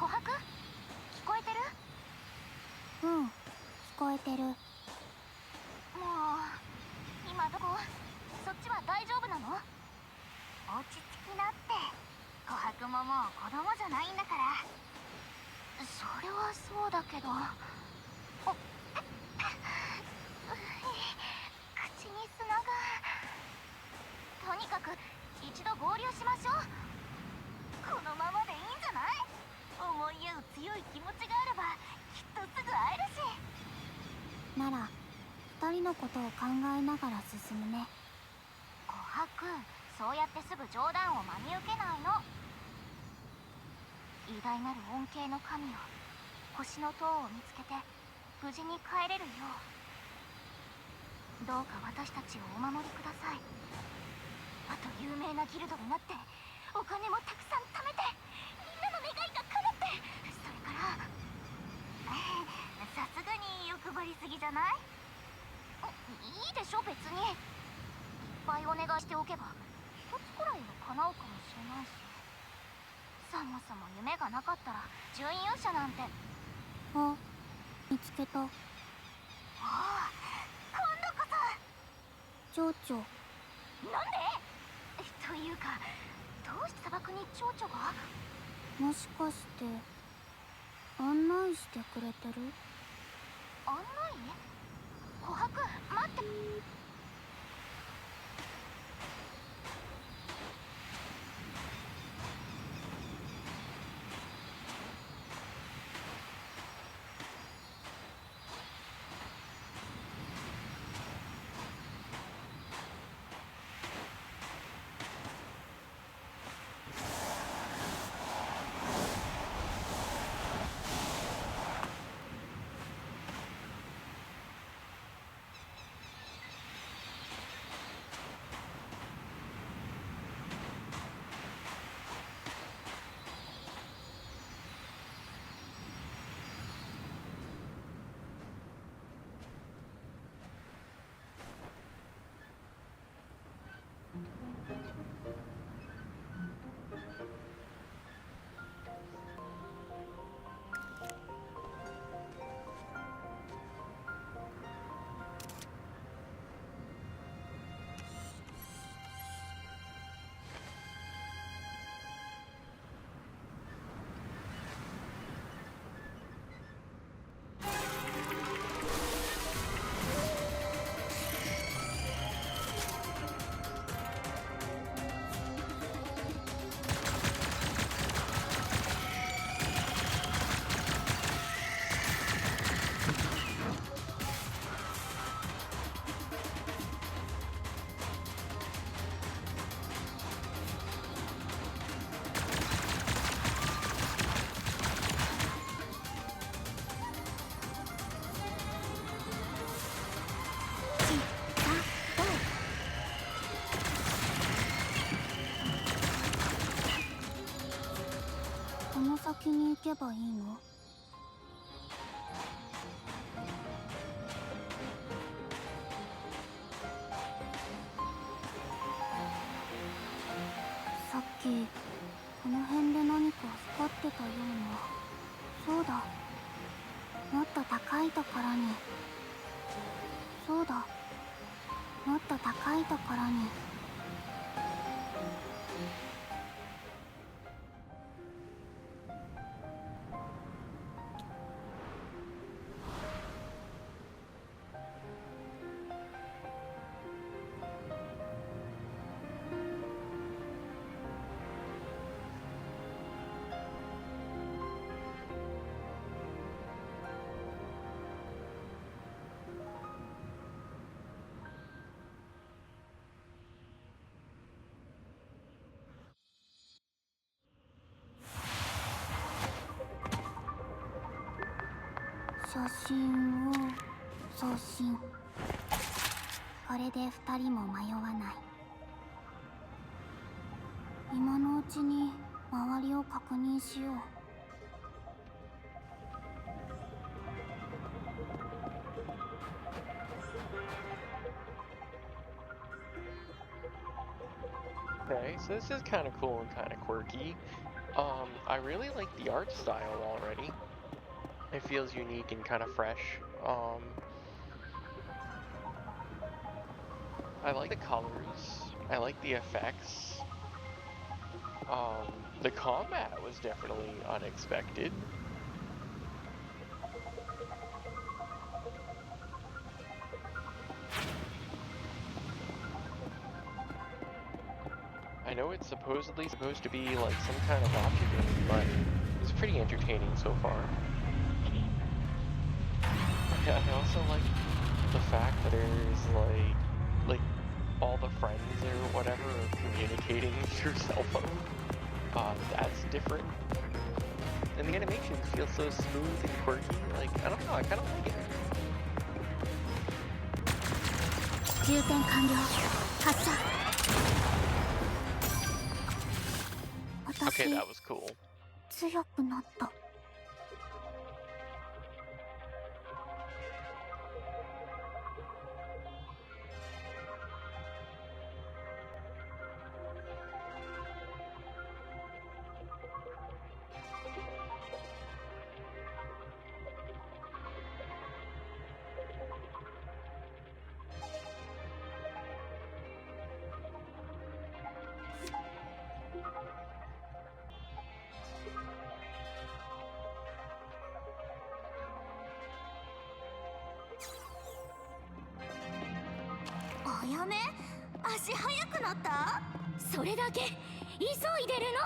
白？聞こえてる？うん、聞こえてる。もう今どこ？そっちは大丈夫なの？落ち着きなって。琥珀ももう子供じゃないんだから。それはそうだけど。口に砂が。とにかく一度合流しましょう。このままでいいんじゃない？思い合う強い気持ちがあればきっとすぐ会えるし。なら二人のことを考えながら進むね。琥珀、そうやってすぐ冗談を真に受けないの。偉大なる恩恵の神よ、星の塔を見つけて無事に帰れるようどうか私たちをお守りください。あと有名なギルドになってお金もたくさん貯めてみんなの願いが叶って、それからさすがに欲張りすぎじゃない？いいでしょ別に。いっぱいお願いしておけば一つくらいは叶うかもしれないし。そもそも夢がなかったら準優勝なんて。あ、見つけた。おお、今度こ蝶々。そ。なんで？というかどうして砂漠に蝶々が？もしかして案内してくれてる？案内？琥珀、待って。この先に行けばいいの？さっきこの辺で何か光ってたような。そうだ、もっと高いところに。そうだ、もっと高いところに。写真を送信。これで二人も迷わない。今のうちに周りを確認しよう。Okay, so this is kind of cool and kind of quirky. I really like the art style already. It feels unique and kind of fresh. I like the colors. I like the effects. The combat was definitely unexpected. I know it's supposedly supposed to be like some kind of gotcha game, but it's pretty entertaining so far. Yeah, I also like the fact that there's like all the friends or whatever are communicating through cell phone. That's different. And the animations feel so smooth and quirky. Like, I don't know, I kind of like it. 充填完了。発射。Okay, 私、 that was cool. 強くなった。あやめ、足速くなった？それだけ急いでるの。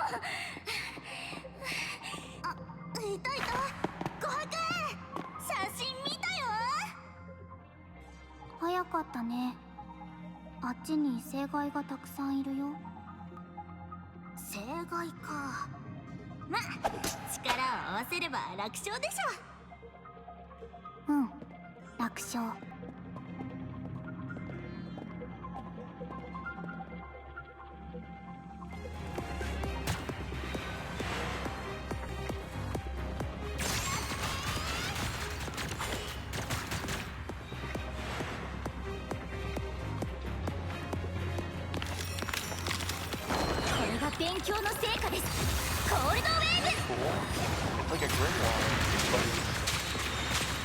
あ、いたいた。琥珀、写真見たよ。早かったね。あっちに正解がたくさんいるよ。正解か。ま、力を合わせれば楽勝でしょ。うん、楽勝。勉強の成果です。コールドウェーブ。 Cool. It's like a grimoire, but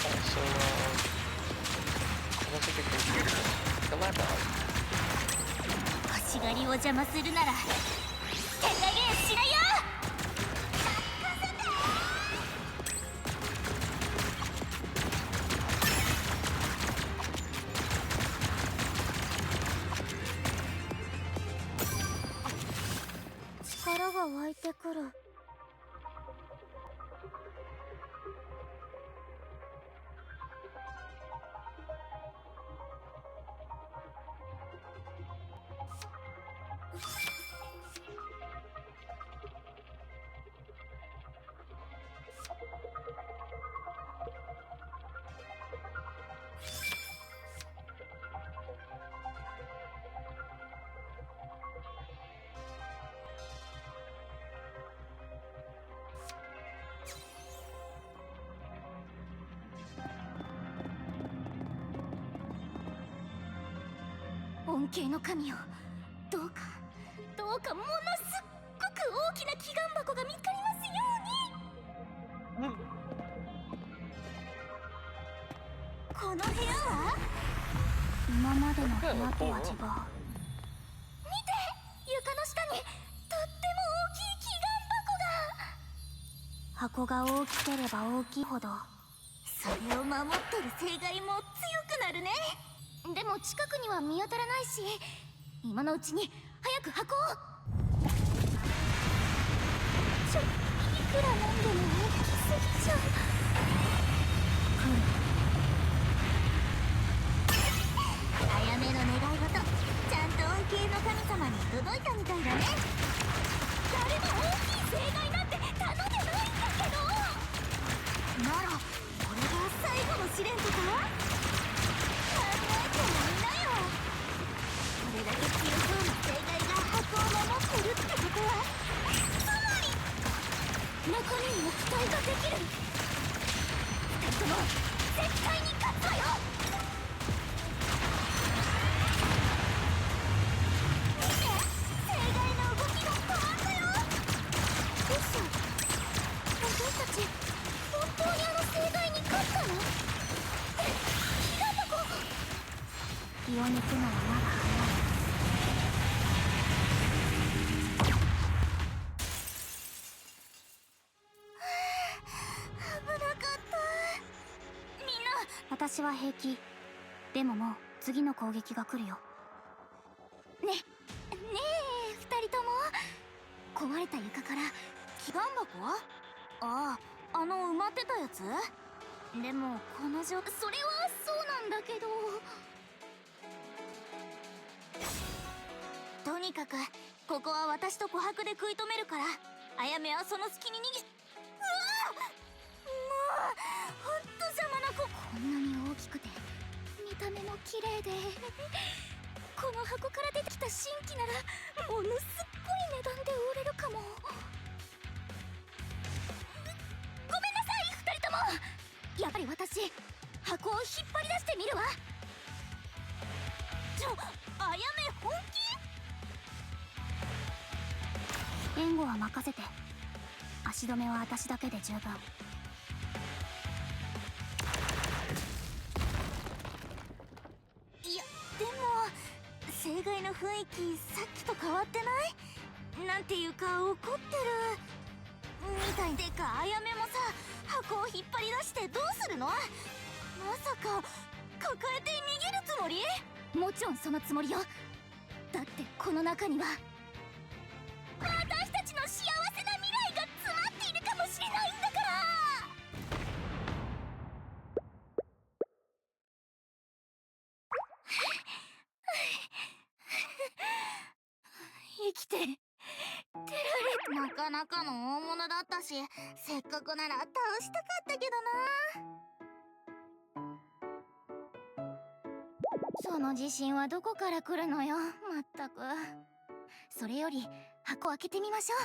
also almost like a computer, like a laptop. 欲しがりを邪魔するなら手加減しないよ。力が湧いてくる。恩恵の神よ、どうかどうかものすっごく大きな祈願箱が見つかりますように。この部屋は今までの部屋とは違う。見て、床の下にとっても大きい祈願箱が大きければ大きいほど。それを守ってる正解も強くなるね。でも近くには見当たらないし、今のうちに早く箱を。いくらなんでも大きすぎちゃう。あやめの願い事、ちゃんと恩恵の神様に届いたみたいだね。誰も大きい正解なんて頼んでないんだけど。ならこれが最後の試練とか？考えてみなよ。これだけ強そうな正解が箱を守ってるってことは、つまり中身にも期待ができる。二人とも絶対に勝つわよ。見て、正解の動きが変わったよ。嘘？気を抜くのはまだ早い。危なかった。みんな。私は平気。でももう次の攻撃が来るよ。ねえ二人とも。壊れた床から祈願箱？ああ、埋まってたやつ？でもこの状態、それはそうなんだけど。とにかくここは私と琥珀で食い止めるから、あやめはその隙に逃げ。うわっ、もうほんと邪魔な子。こんなに大きくて見た目も綺麗で、この箱から出てきた新規ならものすっごい値段で売れるかも。ごめんなさい二人とも。やっぱり私箱を引っ張り出してみるわ。あやめ本気？援護は任せて。足止めは私だけで十分。いやでも正解の雰囲気さっきと変わってない？なんていうか怒ってるみたいでか。あやめもさ、箱を引っ張り出してどうするの？まさか抱えて逃げるつもり？もちろんそのつもりよ。だってこの中には私たちの幸せな未来が詰まっているかもしれないんだから。生きて出られなかなかの大物だったし、せっかくなら倒したかったけどな。その自信はどこから来るのよ、まったく。それより箱開けてみましょう。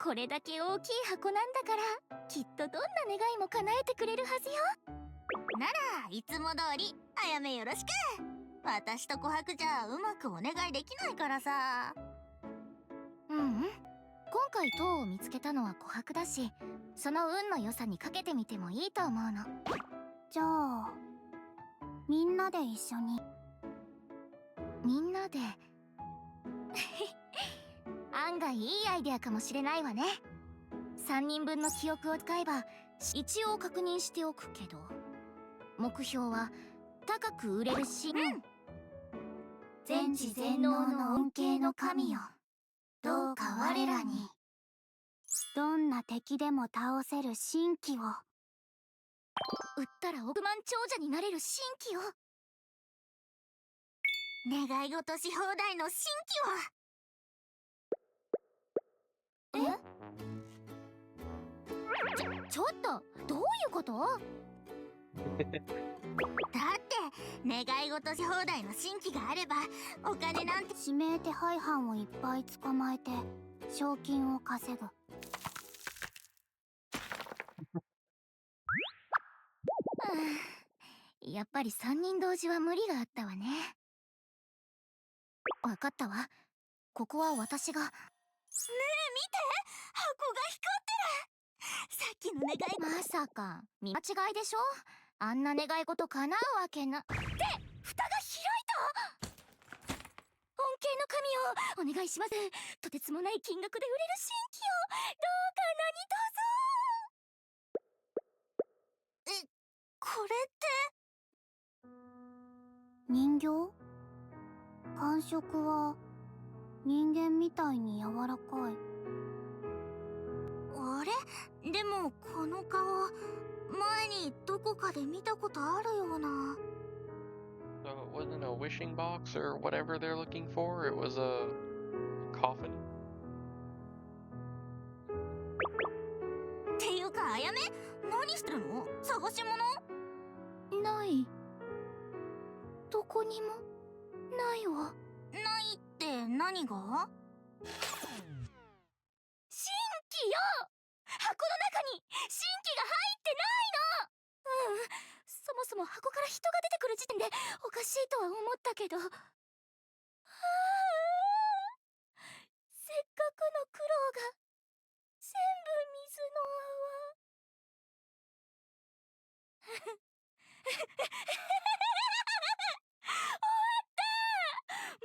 これだけ大きい箱なんだから、きっとどんな願いも叶えてくれるはずよ。ならいつも通りあやめよろしく。私と琥珀じゃうまくお願いできないからさ。今回塔を見つけたのは琥珀だし、その運の良さにかけてみてもいいと思うの。じゃあみんなで一緒に。みんなで案外いいアイデアかもしれないわね。3人分の記憶を使えば一応確認しておくけど、目標は高く売れるし、全知全能の恩恵の神よ、どうか我らにどんな敵でも倒せる神器を。売ったら億万長者になれる神器を。願い事し放題の神器を。ちょっとどういうこと？だって願い事し放題の神器があればお金なんて。指名手配犯をいっぱい捕まえて賞金を稼ぐ。やっぱり3人同時は無理があったわね。わかったわ。ここは私が。ねえ見て、箱が光ってる。さっきの願い、まさか見間違いでしょ。あんな願い事叶うわけな。で、蓋が開いた。恩恵の神をお願いします。とてつもない金額で売れる神器をどうか何卒。これって人形？感触は人間みたいに柔らかい。あれ？でもこの顔前にどこかで見たことあるような。So it wasn't a wishing box or whatever they're looking for, it was a coffin. っていうかあやめ、何してるの？探し物？ない。どこにもないわ。ないって何が？神器よ！箱の中に神器が入ってないの。そもそも箱から人が出てくる時点でおかしいとは思ったけど、せっかくの苦労が全部水の泡。も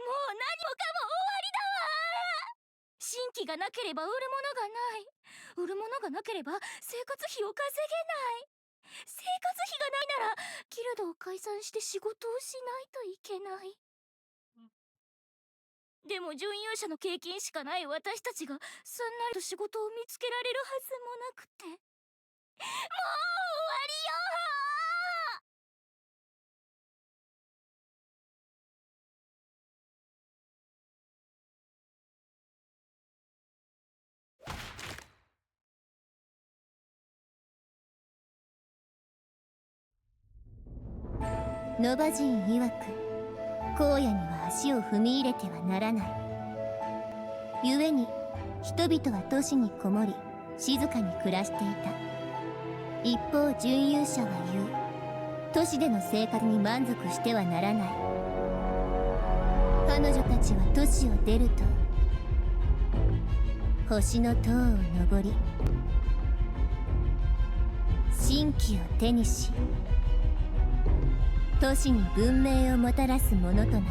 う何もかも終わりだわ。新規がなければ売るものがない。売るものがなければ生活費を稼げない。生活費がないならギルドを解散して仕事をしないといけない。でも準勇者の経験しかない私たちがすんなりと仕事を見つけられるはずもなくて、もう終わりよ。ノバ人曰く、荒野には足を踏み入れてはならない。故に人々は都市にこもり静かに暮らしていた。一方準勇者は言う、都市での生活に満足してはならない。彼女たちは都市を出ると星の塔を登り、神器を手にし、都市に文明をもたらすものとなる。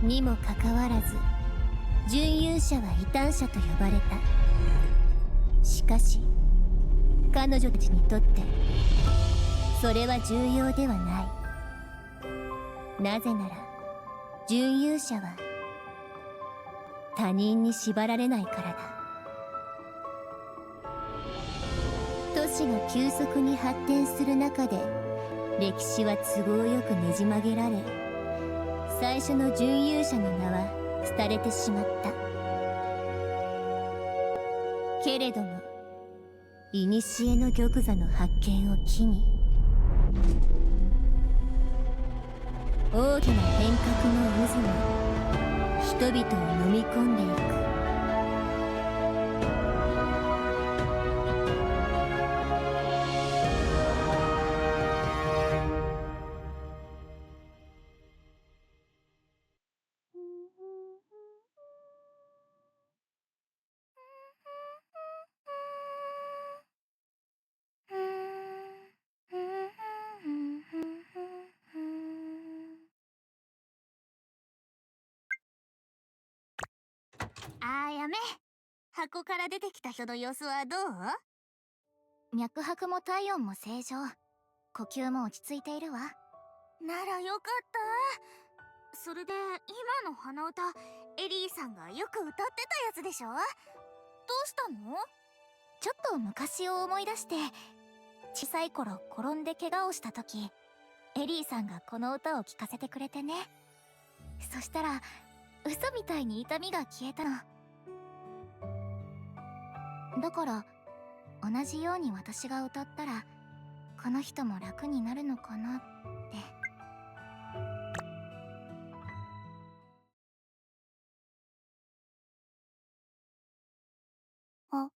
にもかかわらず準勇者は異端者と呼ばれた。しかし彼女たちにとってそれは重要ではない。なぜなら準勇者は他人に縛られないからだ。都市が急速に発展する中で歴史は都合よくねじ曲げられ、最初の準勇者の名は廃れてしまった。けれども古の玉座の発見を機に大きな変革の渦が人々を飲み込んでいく。あやめ、箱から出てきた人の様子はどう？脈拍も体温も正常、呼吸も落ち着いているわ。ならよかった。それで今の鼻歌、エリーさんがよく歌ってたやつでしょ？どうしたの？ちょっと昔を思い出して、小さい頃転んで怪我をした時、エリーさんがこの歌を聴かせてくれてね。そしたら嘘みたいに痛みが消えたの。だから同じように私が歌ったらこの人も楽になるのかなって。あ、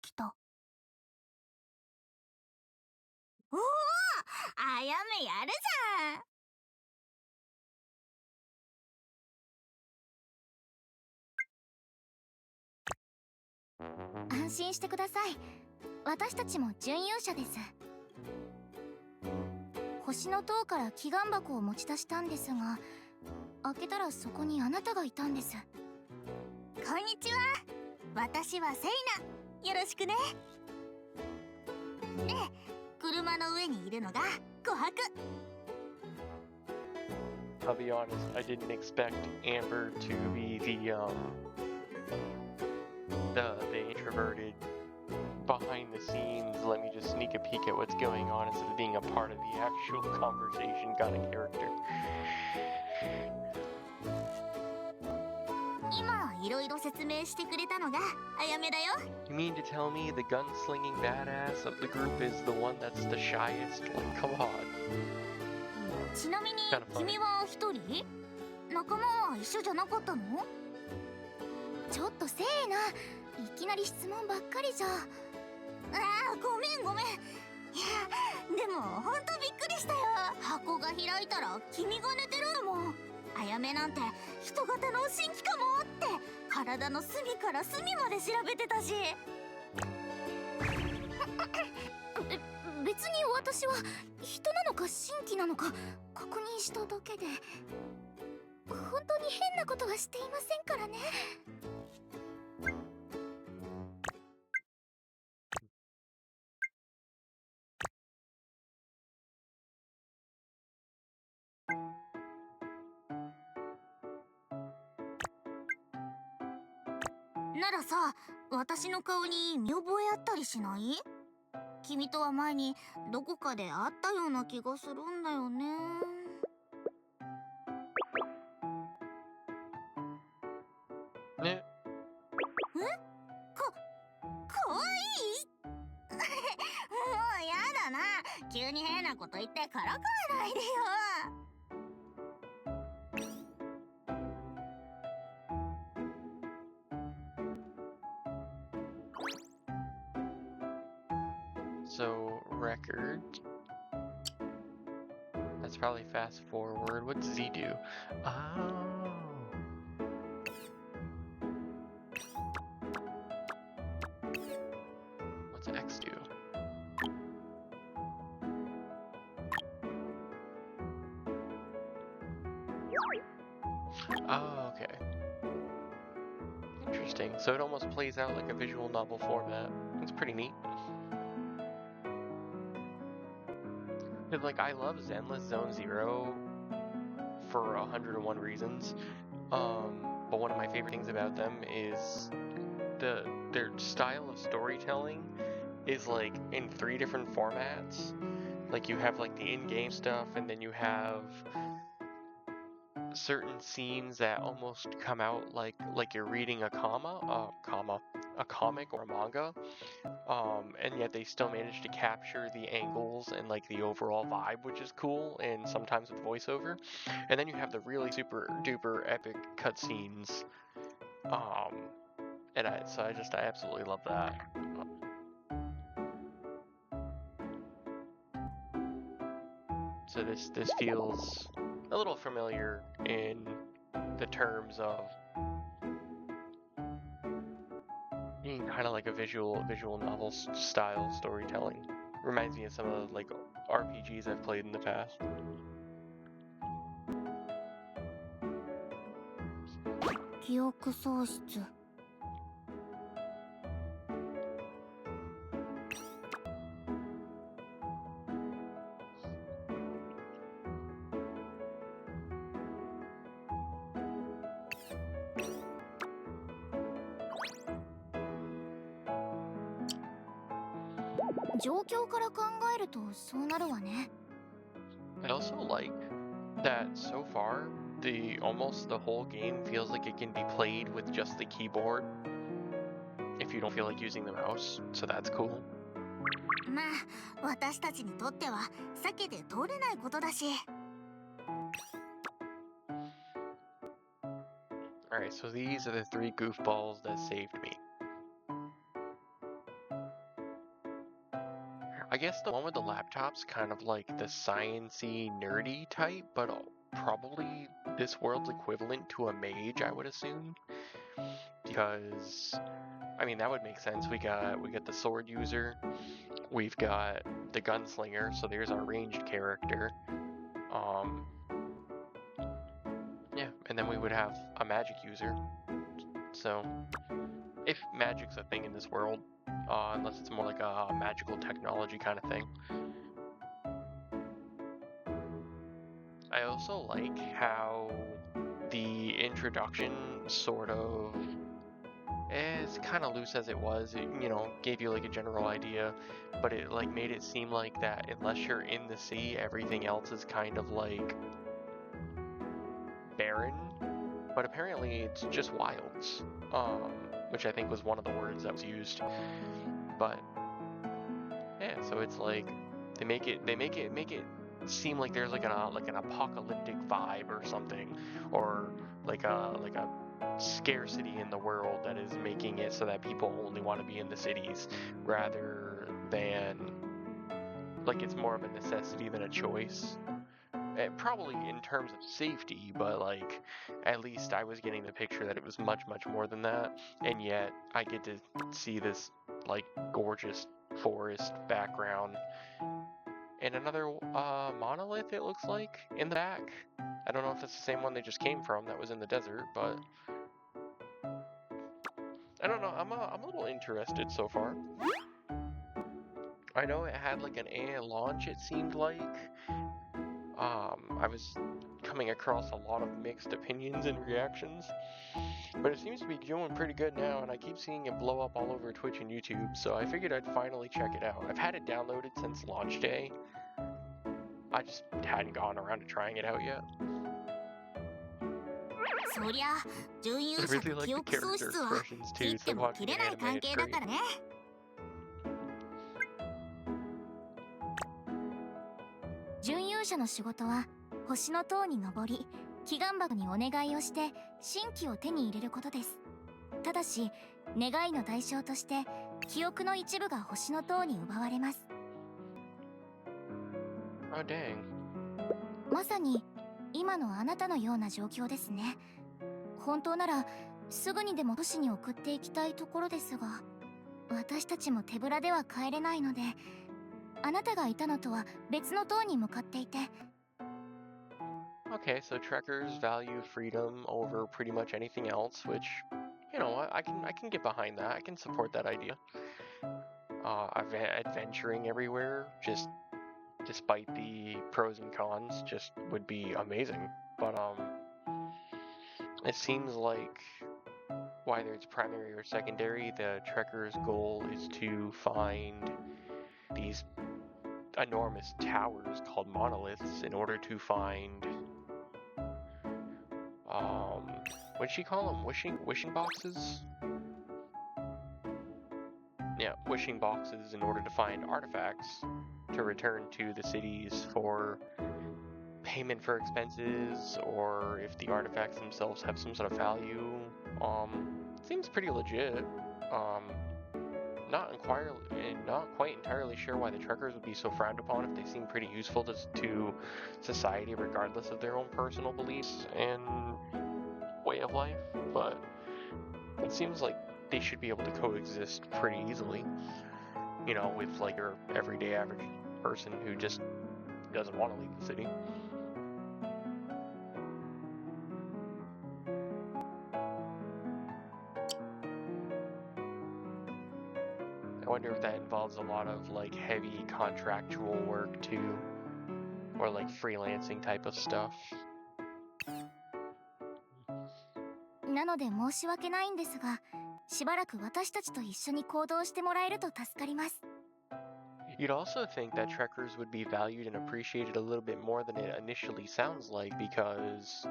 起きた。おお、あやめやるじゃん。安心してください。私たちも準勇者です。星の塔から祈願箱を持ち出したんですが、開けたらそこにあなたがいたんです。こんにちは。私はセイナ。よろしくね。で、車の上にいるのが琥珀。I'll be honest, I didn't expect Amber to be the introverted, behind the scenes, let me just sneak a peek at what's going on instead of being a part of the actual conversation kind of character. 今いろいろ説明してくれたのがあやめだよ。 You mean to tell me the gunslinging badass of the group is the one that's the shyest? Like, come on. ちなみに Kind of funny. 君は一人？仲間は一緒じゃなかったの？ちょっとせーな、いきなり質問ばっかりじゃ。ああ、ごめん。いや、でもほんとびっくりしたよ。箱が開いたら君が寝てるのも。あやめなんて人型の新規かもって体の隅から隅まで調べてたし。別に私私は人なのか新規なのか確認しただけで、本当に変なことはしていませんからね。ならさ、私の顔に見覚えあったりしない？君とは前にどこかで会ったような気がするんだよね。ね。かわいいもうやだな。急に変なこと言ってからかわないでよ。So, record. That's probably fast forward. What does Z do? Oh. What's X do? Oh, okay. Interesting. So it almost plays out like a visual novel format. It's pretty neat. Like, I love Zenless Zone Zero for 101 reasons. But one of my favorite things about them is their style of storytelling is like in 3 different formats. Like you have like the in-game stuff, and then you have certain scenes that almost come out like you're reading a comic or a manga. And yet they still manage to capture the angles and like the overall vibe, which is cool, and sometimes with voiceover. And then you have the really super duper epic cutscenes. And I absolutely love that. So this feels a little familiar in the terms of being kind of like a visual novel style storytelling. Reminds me of some of the like RPGs I've played in the past. 記憶喪失。状況から考えるとそうなるわね。I also like that so far almost the whole game feels like it can be played with just the keyboard if you don't feel like using the mouse, so that's cool. まあ、私たちにとっては避けて通れないことだし。Alright, so these are the 3 goofballs that saved me. I guess the one with the laptop's kind of like the science-y, nerdy type, but probably this world's equivalent to a mage, I would assume. Because, I mean, that would make sense. We got the sword user, we've got the gunslinger, so there's our ranged character. Yeah, and then we would have a magic user. So, if magic's a thing in this world, unless it's more like a magical technology kind of thing. I also like how the introduction sort of as kind of loose as it was, it, gave you like a general idea, but it like made it seem like that unless you're in the sea, everything else is kind of like barren, but apparently it's just wilds, which I think was one of the words that was used. But yeah, so it's like they make it seem like there's like an apocalyptic vibe or something, or like a scarcity in the world that is making it so that people only want to be in the cities rather than like it's more of a necessity than a choice. Probably in terms of safety, but like at least I was getting the picture that it was much more than that, and yet I get to see this like gorgeous forest background, and another monolith, it looks like, in the back. I don't know if it's the same one they just came from that was in the desert, but I don't know. I'm a little interested so far. I know it had like an A launch, it seemed like. I was coming across a lot of mixed opinions and reactions, but it seems to be doing pretty good now, and I keep seeing it blow up all over Twitch and YouTube, so I figured I'd finally check it out. I've had it downloaded since launch day. I just hadn't gone around to trying it out yet. そりゃ準優 I 者 really と like 記 the 憶喪 character 失は expressions 切 too. っ It's て like も watching 切れ an ない anime. 関 It's 係だ great. からね。準優者の仕事は星の塔に登り祈願箱にお願いをして神器を手に入れることです。ただし願いの対象として記憶の一部が星の塔に奪われます。 Oh dang. まさに今のあなたのような状況ですね。本当ならすぐにでも都市に送っていきたいところですが、私たちも手ぶらでは帰れないので、あなたがいたのとは別の塔に向かっていて。 Okay, so trekkers value freedom over pretty much anything else, which, you know what, I can get behind that. I can support that idea. Adventuring everywhere, just despite the pros and cons, just would be amazing. But it seems like whether it's primary or secondary, the trekker's goal is to find these enormous towers called monoliths in order to find what'd she call them? Wishing boxes? Yeah, wishing boxes in order to find artifacts to return to the cities for payment for expenses, or if the artifacts themselves have some sort of value. Seems pretty legit. Not quite entirely sure why the trekkers would be so frowned upon if they seem pretty useful to society regardless of their own personal beliefs and way of life, but it seems like they should be able to coexist pretty easily, you know, with like your everyday average person who just doesn't want to leave the city. I wonder if that involves a lot of like heavy contractual work too, or like freelancing type of stuff. なので申し訳ないんですが、しばらく私たちと一緒に行動してもらえると助かります。 You'd also think that trekkers would be valued and appreciated a little bit more than it initially sounds like, because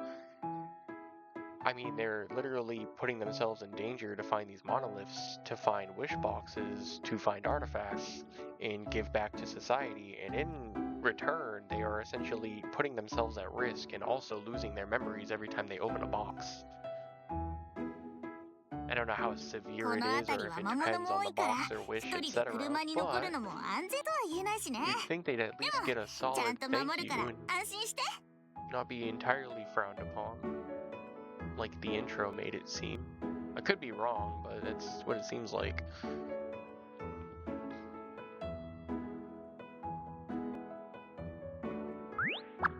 I mean, they're literally putting themselves in danger to find these monoliths, to find wish boxes, to find artifacts, and give back to society, and in return, they are essentially putting themselves at risk and also losing their memories every time they open a box. I don't know how severe こ it の is, 辺 or り if は it 魔物 depends も on 多 the いから box or 一 wish, 人で etc. 車に残る But のも安全とは言えないしね。 you'd think they'd at least get a ちゃ solid んと守 thank る you から and 安心して。 not be entirely frowned upon, like the intro made it seem. I could be wrong, but that's what it seems like.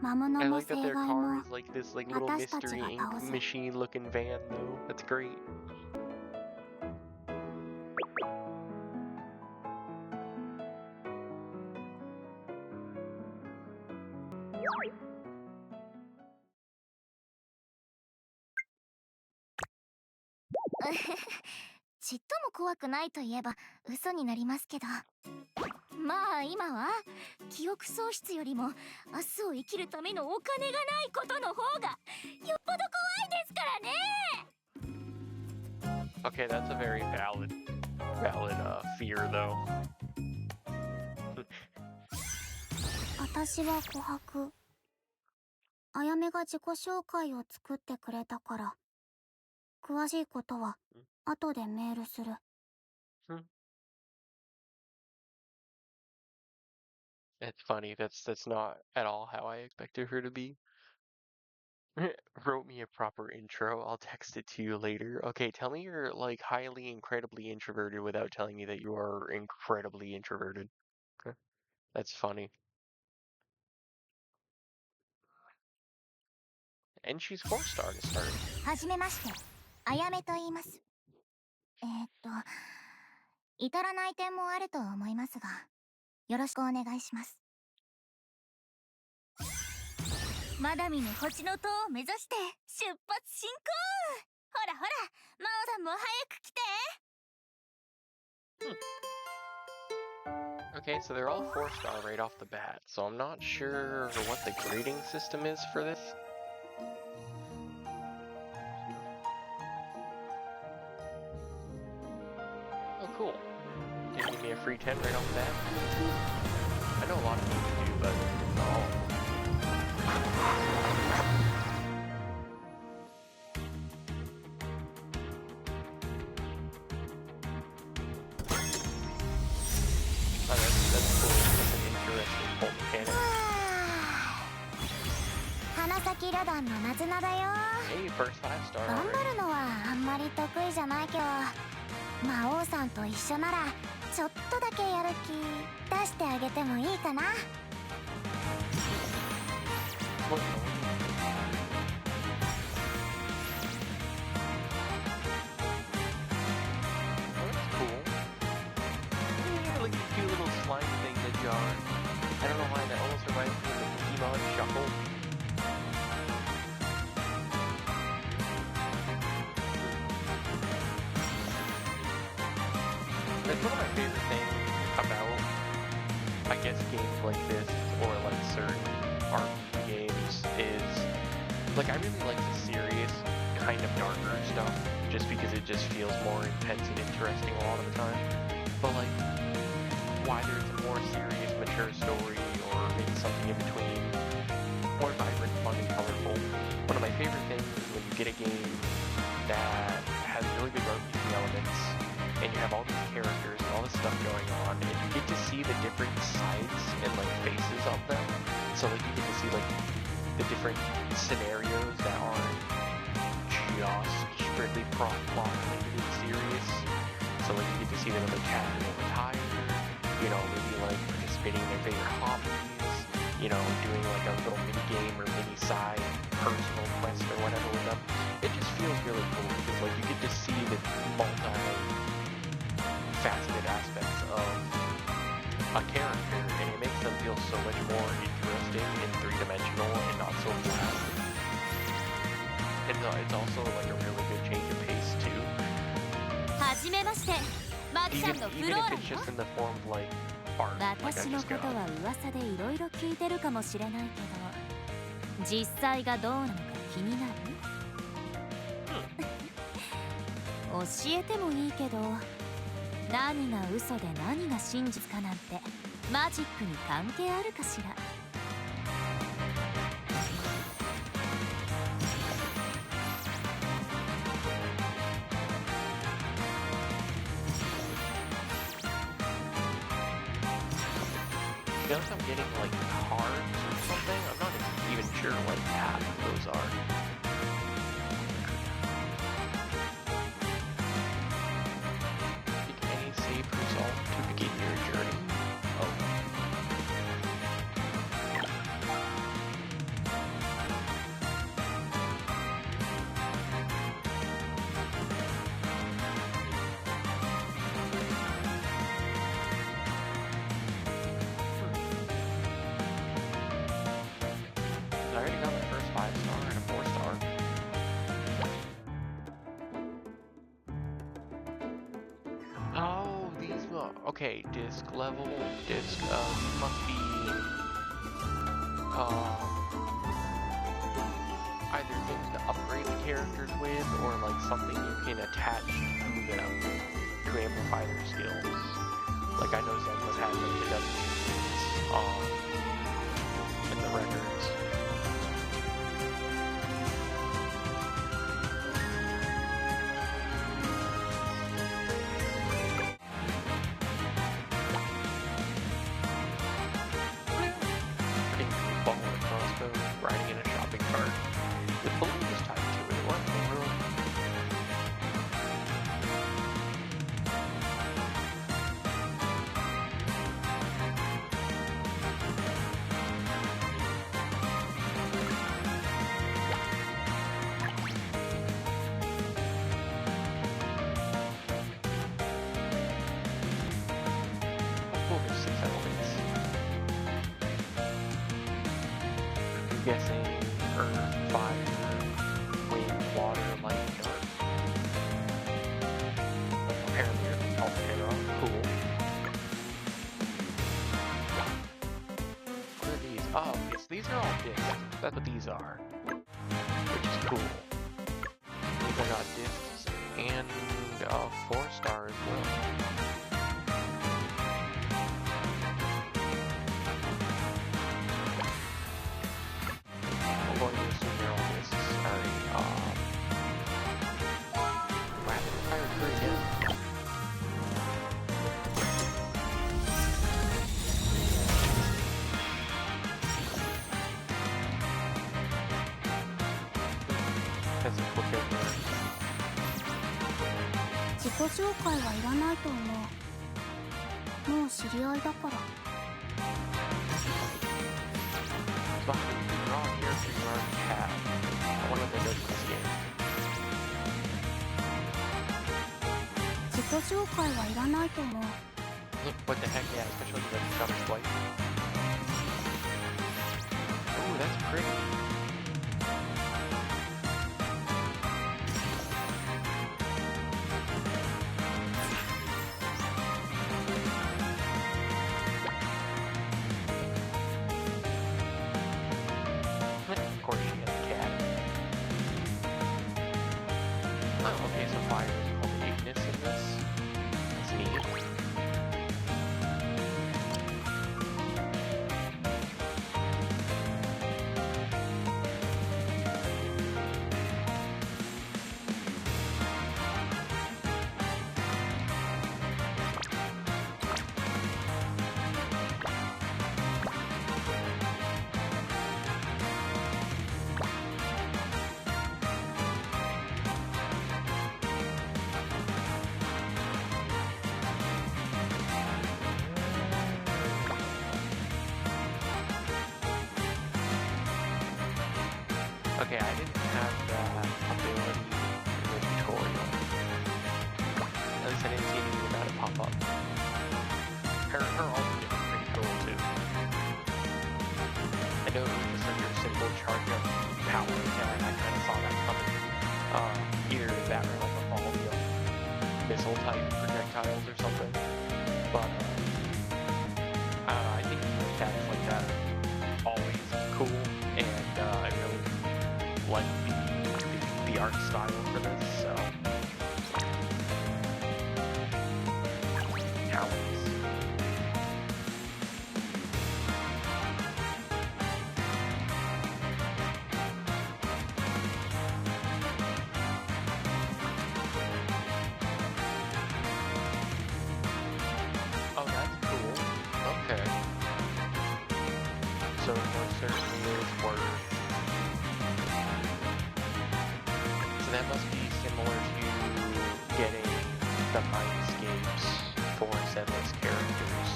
魔物 I も like that 正 their 解 car も is like this like little 私たちが mystery 倒 ink す。 machine looking van though. That's great.「ちっとも怖くないといえば嘘になりますけど、まあ今は記憶喪失よりも明日を生きるためのお金がないことの方がよっぽど怖いですからね。 Okay, that's a very valid fear though. 私は琥珀。あやめが自己紹介を作ってくれたから。詳しいことは後でメールする。It's funny. That's not at all how I expected her to be. Wrote me a proper intro. I'll text it to you later. Okay, tell me you're like highly incredibly introverted without telling me that you are incredibly introverted. Okay. That's funny. And she's 4-star to start. はじめまして、あやめと言います。至らない点もあると思いますが、よろしくお願いします。マダミの星の塔を目指して出発進行。ほらほら、マオさんも早く来て。Okay, so they're all 4-star right off the bat, so I'm not sure what the grading system is for this. Oh, cool. Can you give me a free 10 right off the bat? I know a lot of people do, but not all. Oh, that's cool. That's an interesting whole mechanic. 花咲旅団のナズナだよ。 Hey, first 5-star 頑 already. 張るのはあんまり得意じゃないけど、魔王さんと一緒ならちょっとだけやる気出してあげてもいいかな。 What? Oh, that's cool. Yeah, like a cute little slime thing that you are. I don't know why that almost reminds me of the Pokemon Shuffle. That's one of my favorite things about, I guess, games like this, or like certain RPG games, is, like, I really like the serious, kind of darker stuff, just because it just feels more intense and interesting a lot of the time. But, like, whether it's a more serious, mature story, or maybe something in between, more vibrant, fun, and colorful, one of my favorite things is when you get a game that has really big RPG elements, and you have all these characters and all this stuff going on, and you get to see the different sides and, like, faces of them. So, like, you get to see, like, the different scenarios that aren't just strictly plot related and serious. So, like, you get to see them like happy or retired, you know, maybe like participating in their favorite hobbies, you know, doing like a little mini game or mini side personal quest or whatever with them. It just feels really cool because, like, you get to see the multi-faceted aspects of a character, and it makes them feel so much more interesting and three-dimensional and not so flat. And it's also like a really good change of pace too. はじめまして、マキさんのフ Even ロー if ラ it's よ。 just in the form of like art, like I 私の just こと got. は噂でいろいろ聞いてるかもしれないけど、実際がどうなのか気になる？教えてもいいけど、何が嘘で何が真実かなんてマジックに関係あるかしら。I feel like I'm getting like cards or something. I'm not even sure what half of those are. Pick any save result to begin your journey. Oh. I already got my first 5-star and a 4-star. Oh, these okay, disc level, must be either things to upgrade the characters with, or like something you can attach to them to amplify their skills. Like, I know Zelda's had like the W's in the records. Ball and crossbow, riding in a shopping cart. The balloon is tied to it. What in the world? cool, there's 6 elements. I'm guessing earth, fire, wind, water, light, and dark. Apparently earth is called Terra. Cool. What are these? Oh, okay, so these are all discs. That's what these are. Which is cool. These are not discs and 4-star as well. I'm going to assume they're all discs. Alright, rapid fire tree again. That's a quick over. 自己紹介はいらないと思う。もう知り合いだから。 So how do you draw a character you already have? I wonder what that does in this game. 自己紹介はいらないと思う。 Look, what the heck, yeah, especially the Shutter's White. Ooh, that's pretty. Of course she has a cat. Oh, okay, so fire is called Ignis in this. That's neat. Okay, I didn't have that ability in the tutorial. At least I didn't see anything about it pop up. Her ultimate was pretty cool too. I know it was just like your simple charge up power attack. I kind of saw that coming. Either that or like a volley of missile type projectiles or something. But I don't know, I think attacks like that are always cool, and I really like the art style for this, so. Talents. Oh, that's cool. Okay. So there certainly is word. So that must be similar to getting the mindscapes for Zenless characters.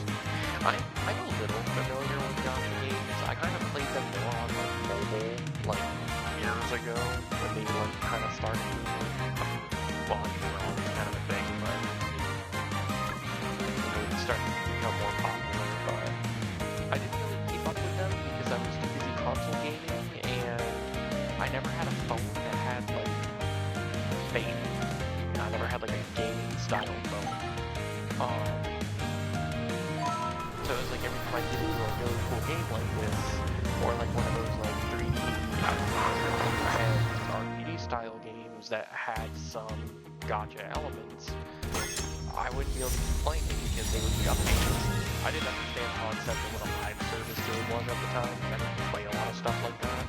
I'm a little familiar with gacha games. I kind of played them more on like mobile, like years ago, when they like kind of started being, well, I mean, they were always kind of a thing, but they started to become more popular, but I didn't really keep up with them because I was too busy console gaming, and I never had a phone that had like fame. You know, I never had like a gaming style phone. So it was like every time I get into a really cool game like this, or like one of those like 3D and RPG style games that had some gacha elements, I wouldn't be able to keep playing it because they would be updated. I didn't understand the concept of what a live service game was at the time. I didn't play a lot of stuff like that.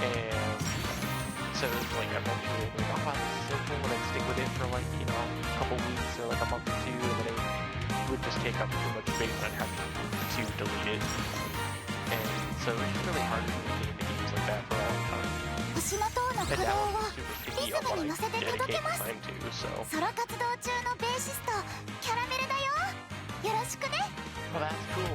And so it was like eventually I'd be like, oh wow, this is so cool, and I'd stick with it for like, you know, a couple weeks or like a month or two, and then it would just take up too much space and I'd have to delete it. And so it was just really hard for me to get into games like that for a long time. 星の塔の鼓 And 動 now を I'm super リ picky ズ on ム what に I 乗せて届け dedicate ます。 time to, so. ソロ活動中のベーシストキャラメルだよ。よろしくね。 Well, that's cool.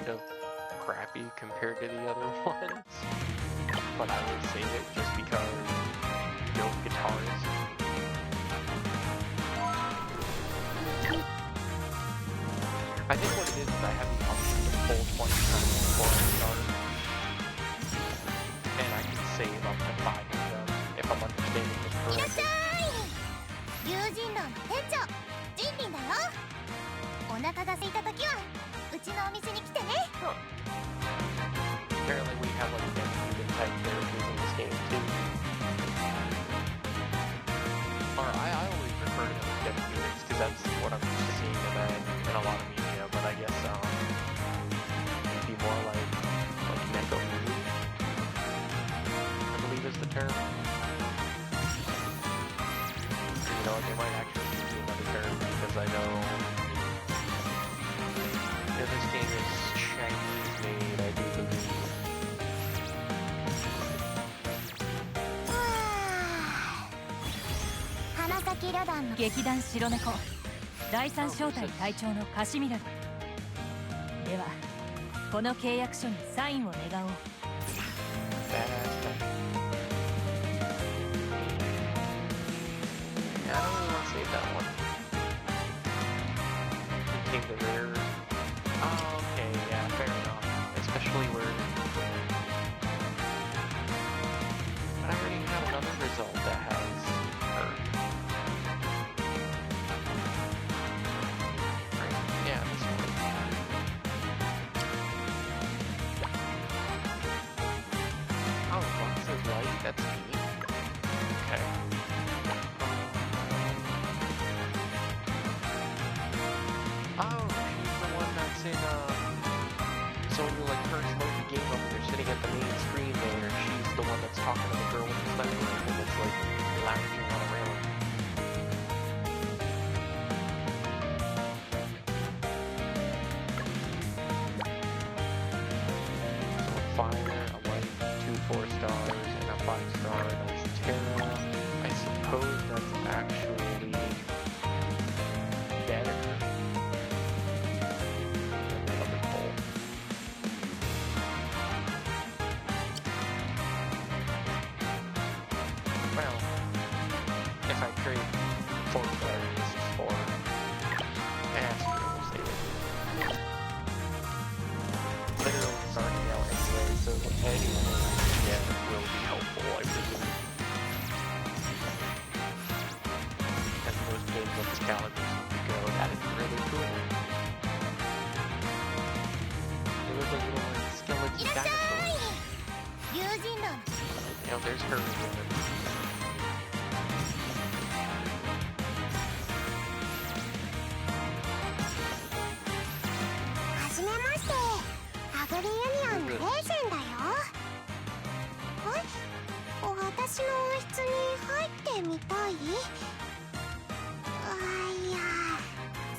kind of crappy compared to the other ones, but I would save it just because guitarist. I think what it is I have the option to pull 20 times before I start, and I can save up to 5 of them if I'm understanding this correctly. 友人楼の店長ジンリンだよ。お腹が空いた時はうちのお店に来てね。 Huh. Apparently we have like human type characters in this game too. Or I always refer to them as dead humans because that's what I'm used to seeing in a lot of media, but I guess it'd be more like Neko Mumu, I believe is the term. You know, they might actually be another term because I know this game is Chinese made, I do believe. 花咲旅団の劇団白猫第三小隊隊長のカシミラルではこの契約書にサインを願おう。 Yeah, I don't really want to save that one. Take the rare. Oh, okay, yeah, fair enough. Especially where. But I already have another result that has her. Right, yeah, this one. Oh, box is light, that's neat. Okay. Oh, she's the one that's in, so when you like first load the game up and you're sitting at the main screen there, she's the one that's talking to the girl with the sniper rifle that's like lounging on a railing. So a fire, a light, 2 4-stars, and a 5-star, that's Terra. I suppose that's actually better. Well, if I trade 4 stars for Astro, we'll save it. Literally starting out anyway, so anyone we get will be helpful, I presume. As most games of this caliber seem to go, that is really cool. They look like little like skeleton dinosaurs. 友人楼の You know, there's her woman. はじめましてアグリユニオンのレーゼンだよ。私の温室に入ってみたい？いや、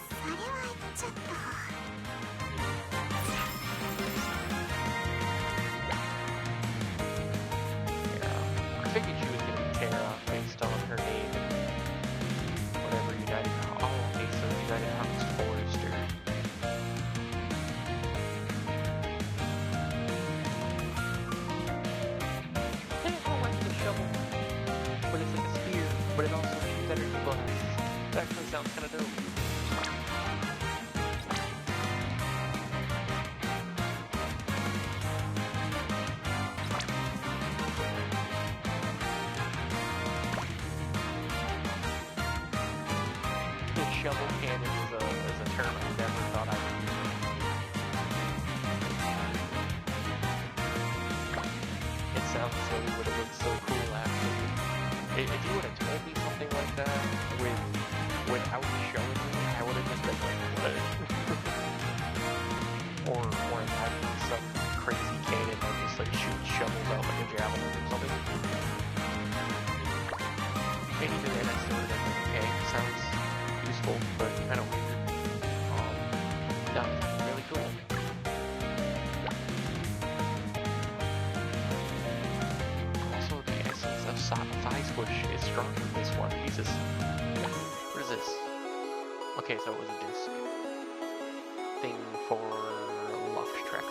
それはちょっと。 I figured she was going to be Terra based on her name and whatever United. Oh, okay, so United Harvest Forester. Yeah, I don't like the shovel, but it's like a spear, but it also shoots energy blasts. That actually sounds kind of dope. Shovel cannon is a term I never thought I would use. It sounds silly, but it looks so cool actually. If you would have told me something like that without showing me, I would have just been like, what? or imagine some crazy cannon that just like shoots shovels out like a javelin or something. And even then I still would have been like, okay, sounds useful, but kind of weird. No, it's really cool. Also, the essence of Sci-Fantasy Squish is stronger than this one. Jesus. What is this? Okay, so it was a disc thing for Lux Trek.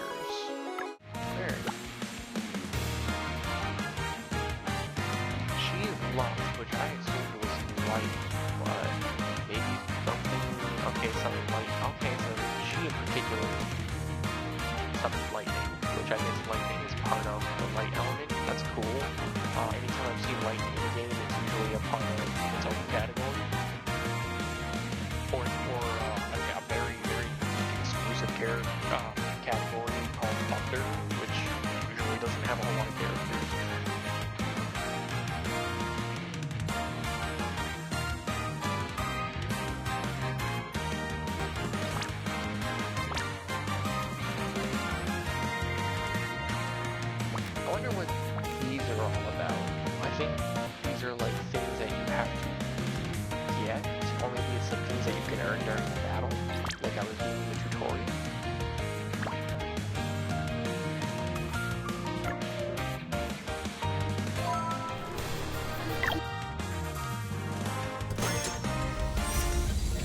summons lightning, which I guess lightning is part of the light element. That's cool. Anytime I've seen lightning in the game, it's usually a part of its own category. Or a very, very exclusive category called Thunder, which usually doesn't have a whole lot of characters. I wonder what these are all about. I think these are like things that you have to get, or maybe it's some things that you can earn during the battle, like I was doing in the tutorial.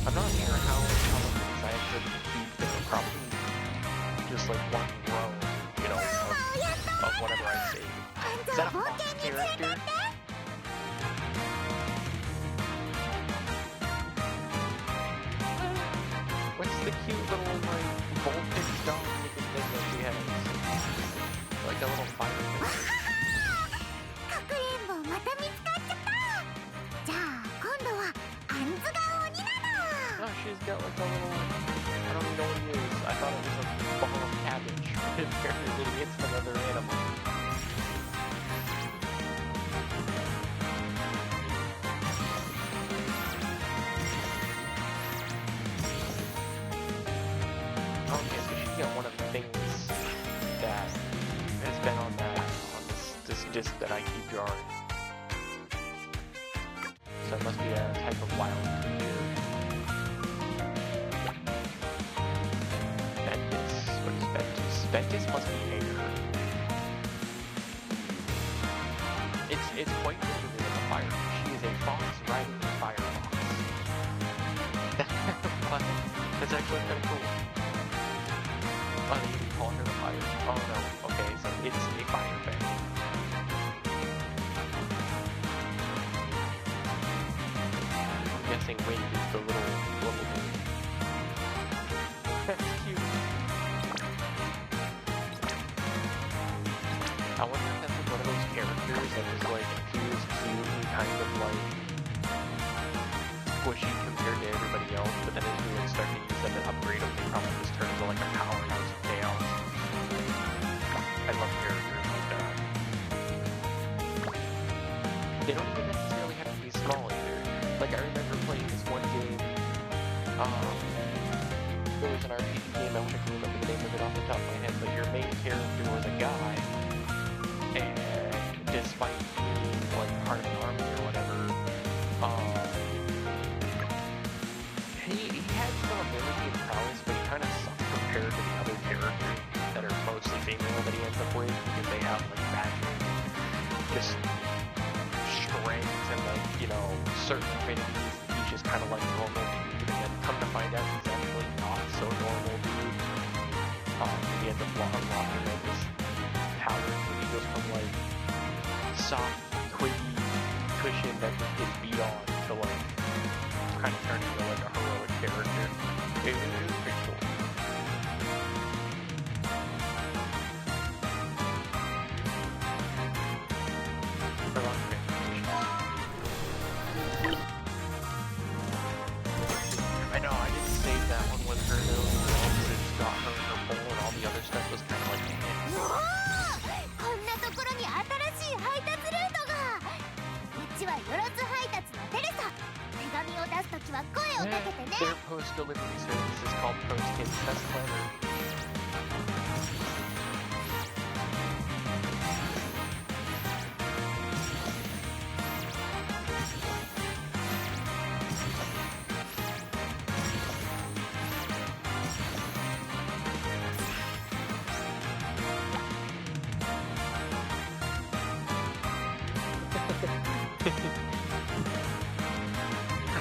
I'm not sure how much I actually keep them. Probably just like one row, you know, of whatever I save. Is that a Fox character? What's the cute little like voltage dog looking thing that she has? Like a little fire thing. かくれんぼまた見つかっちゃったじゃあ今度はあんずが鬼なの Oh, she's got like a little, I don't even know what he is. I thought it was a ball of cabbage. Apparently it's another animal. Oh yeah, so she's got one of the things that has been on this disc that I keep drawing. So it must be a type of wild creature. Ventus? What is Ventus? Ventus must be air. It's quite literally like a fire. She is a fox riding a fire fox. But that's actually kind of cool. Oh, they even call her the fire. Oh no. Okay, so it's a fire fan. I'm guessing Wind is the little dude. That's cute. I wonder if that's like one of those characters that just like appears cute and kind of like squishy compared to everybody else, but then as we like start to use them and upgrade them, they probably just turn into like a powerhouse of chaos. I love characters like that. They don't even necessarily have to be small either. Like I remember playing this one game, there was an RPG game, I wish I could remember the name of it off the top of my head, but your main character was a guy, and despite being like part of an army or whatever, he had some ability and prowess, but he kind of sucked compared to the other characters that are mostly female that he ends up with, because they have like magic, just strengths and like, you know, certain affinities. He's just kind of like normal dude, and then come to find out he's actually not so normal dude. He ends up unlocking like this power where he goes from like soft, twiggy cushion that just gets beat on to like kind of turning into like a heroic character. It was pretty cool. For long transformation. I know, I didn't save that one with her though, because it just got her in her bowl and all the other stuff was kind of like, eh. こんなところに新しい配達ルートがうちはよろず配達のテレサ手紙を出すときは声をかけてね Their post-delivery service is called Post-Hits. That's clever.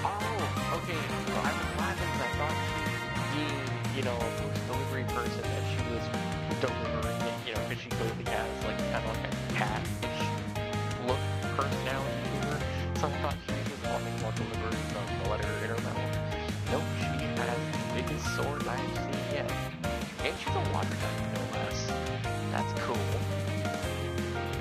Oh, okay. Well, I was laughing because I thought she being, you know, a post-delivery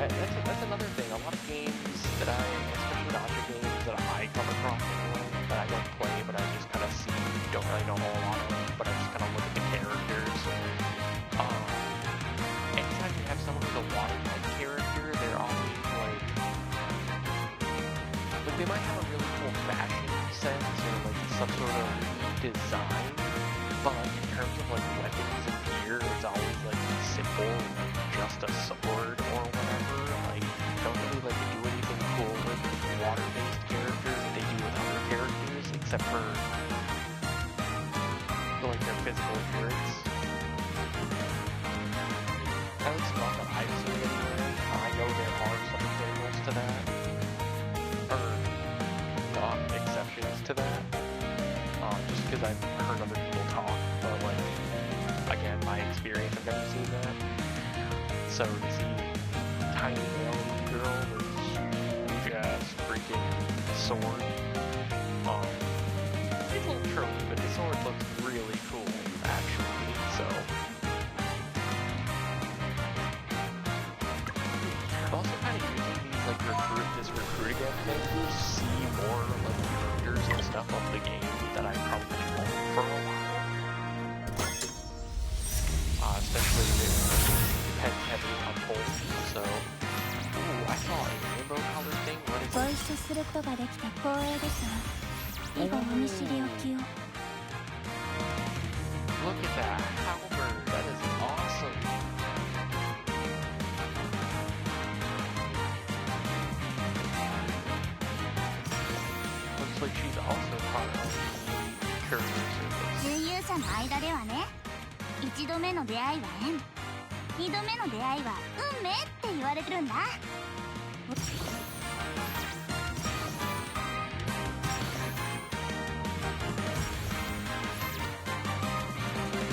that's another thing. A lot of games that especially gotcha games that I come across anyway, that I don't play, but I just kind of see, don't really know a whole lot of, but I just kind of look at the characters. Anytime you have someone who's a water type character, they're always like they might have a really cool fashion sense or like some sort of design, but in terms of like weapons and gear, it's always like simple, like just a sword or whatever. Like don't really like do anything cool with water-based characters that they do with other characters, except for like their physical appearance. At least not that I've seen anyway. I know there are some examples to that, or not exceptions to that. Just because I've heard other people talk, but like again, my experience, I've never seen that. So to see tiny alien girl with huge ass freaking sword, it's a little tropey, but the sword looks really cool, actually. So I'm also kind of using these like this recruit again thing to see more like characters and stuff of the game that I probably won't for a while. Especially if it depends heavily on polls. So, ooh, I saw a rainbow colored thing. What is ご it? 一緒することができて光栄ですわ。以後お見知りおきを。 Look at that halberd. That is awesome. Looks like she's also part of the courier service. 巡遊者の間ではね、一度目の出会いは縁、二度目の出会いは運命って言われてるんだ。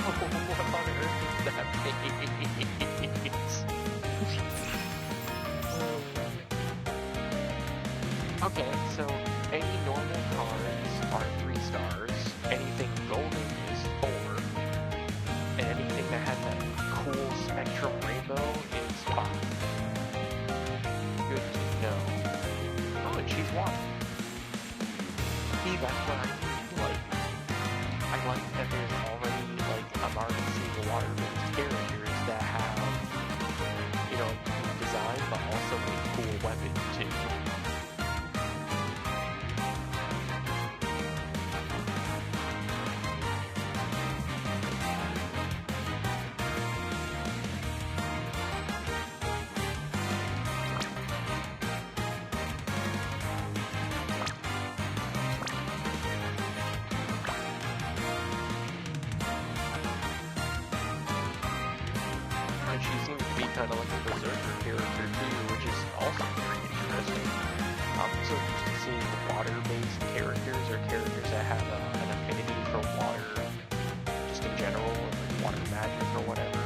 What on earth is that face? Okay, so any normal cards are 3 stars, anything golden is 4, and anything that has that cool spectrum rainbow is 5. Good to know. Oh, and she's water. See, that's what I mean. Like, I like that there's already, like, I'm already seeing water-based characters that have, you know, cool design, but also a cool weapon, too. And she seems to be kind of like a berserker character too, which is also very interesting. I'm so used to seeing water-based characters or characters that have an affinity for water, just in general, or like water magic or whatever,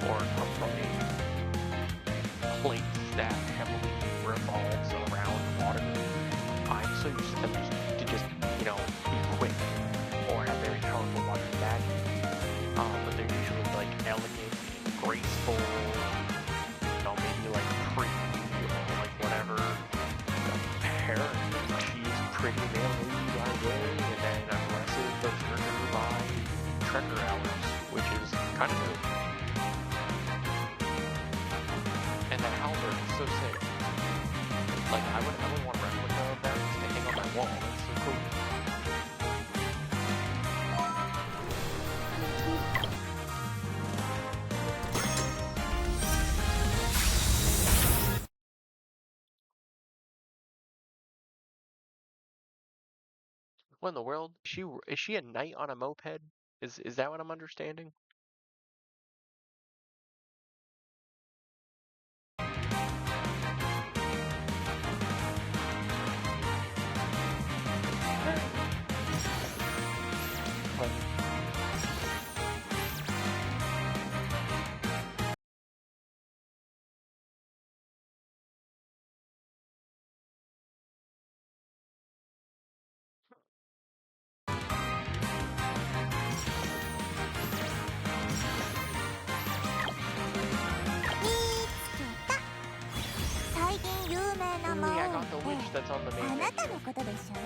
or come from a place that heavily revolves around water. I'm so used to them just you know, be quick or have very powerful water magic. But they're usually like elegant, graceful, you know, maybe like pretty or like whatever. Apparently, she's pretty manly by day and then aggressive berserker by trekker hours, which is kind of dope. And that halberd is so sick. Like I would want a replica of that just to hang on my wall. That's so cool. What in the world? Is she a knight on a moped? Is that what I'm understanding? that's on the あ main なた menu. のことでしょ。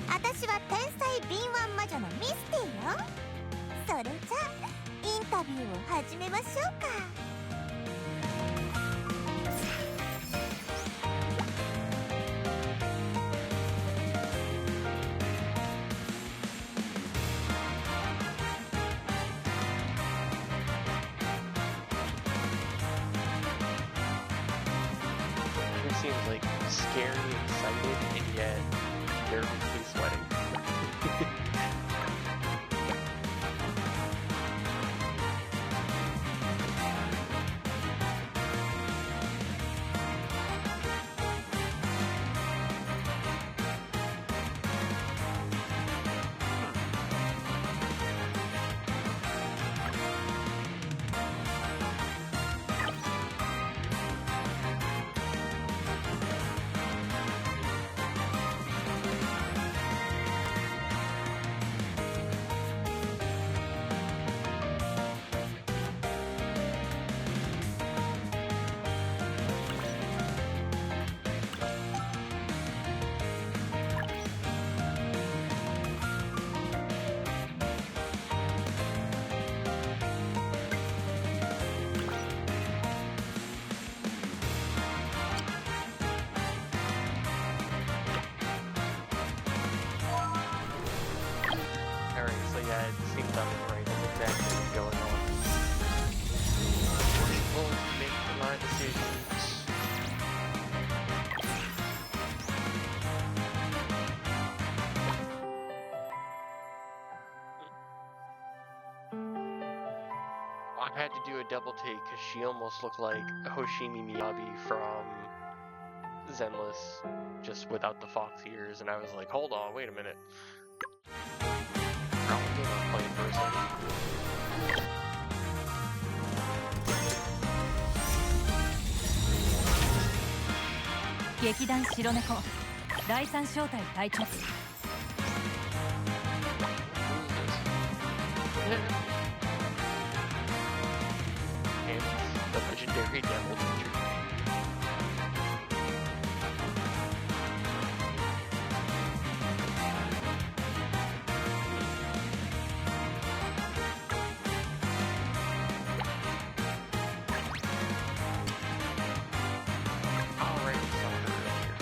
私は天才敏腕魔女のミスティよ。それじゃインタビューを始めましょうか。He seems like scary, excited, and yet nervously sweating. Alright, so yeah, it seems I'm right. That's exactly what's going on. We'll make my decisions. I had to do a double take because she almost looked like Hoshimi Miyabi from Zenless, just without the fox ears, and I was like, hold on, wait a minute. Probably not playing for a second. 劇団白猫第三小隊隊長 Who is this? And the legendary devil teacher. Alright, we saw her earlier.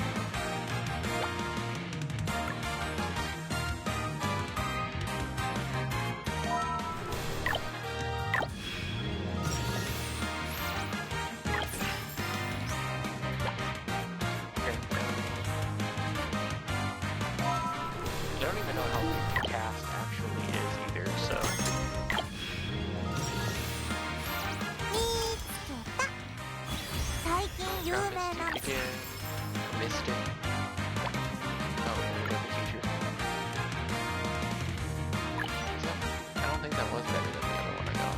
Okay. I don't even know how big the cast actually is either, so 見つけた。最近有名な Travesty again. Mystic. Oh, the devil teacher. I don't think that was better than the other one I got.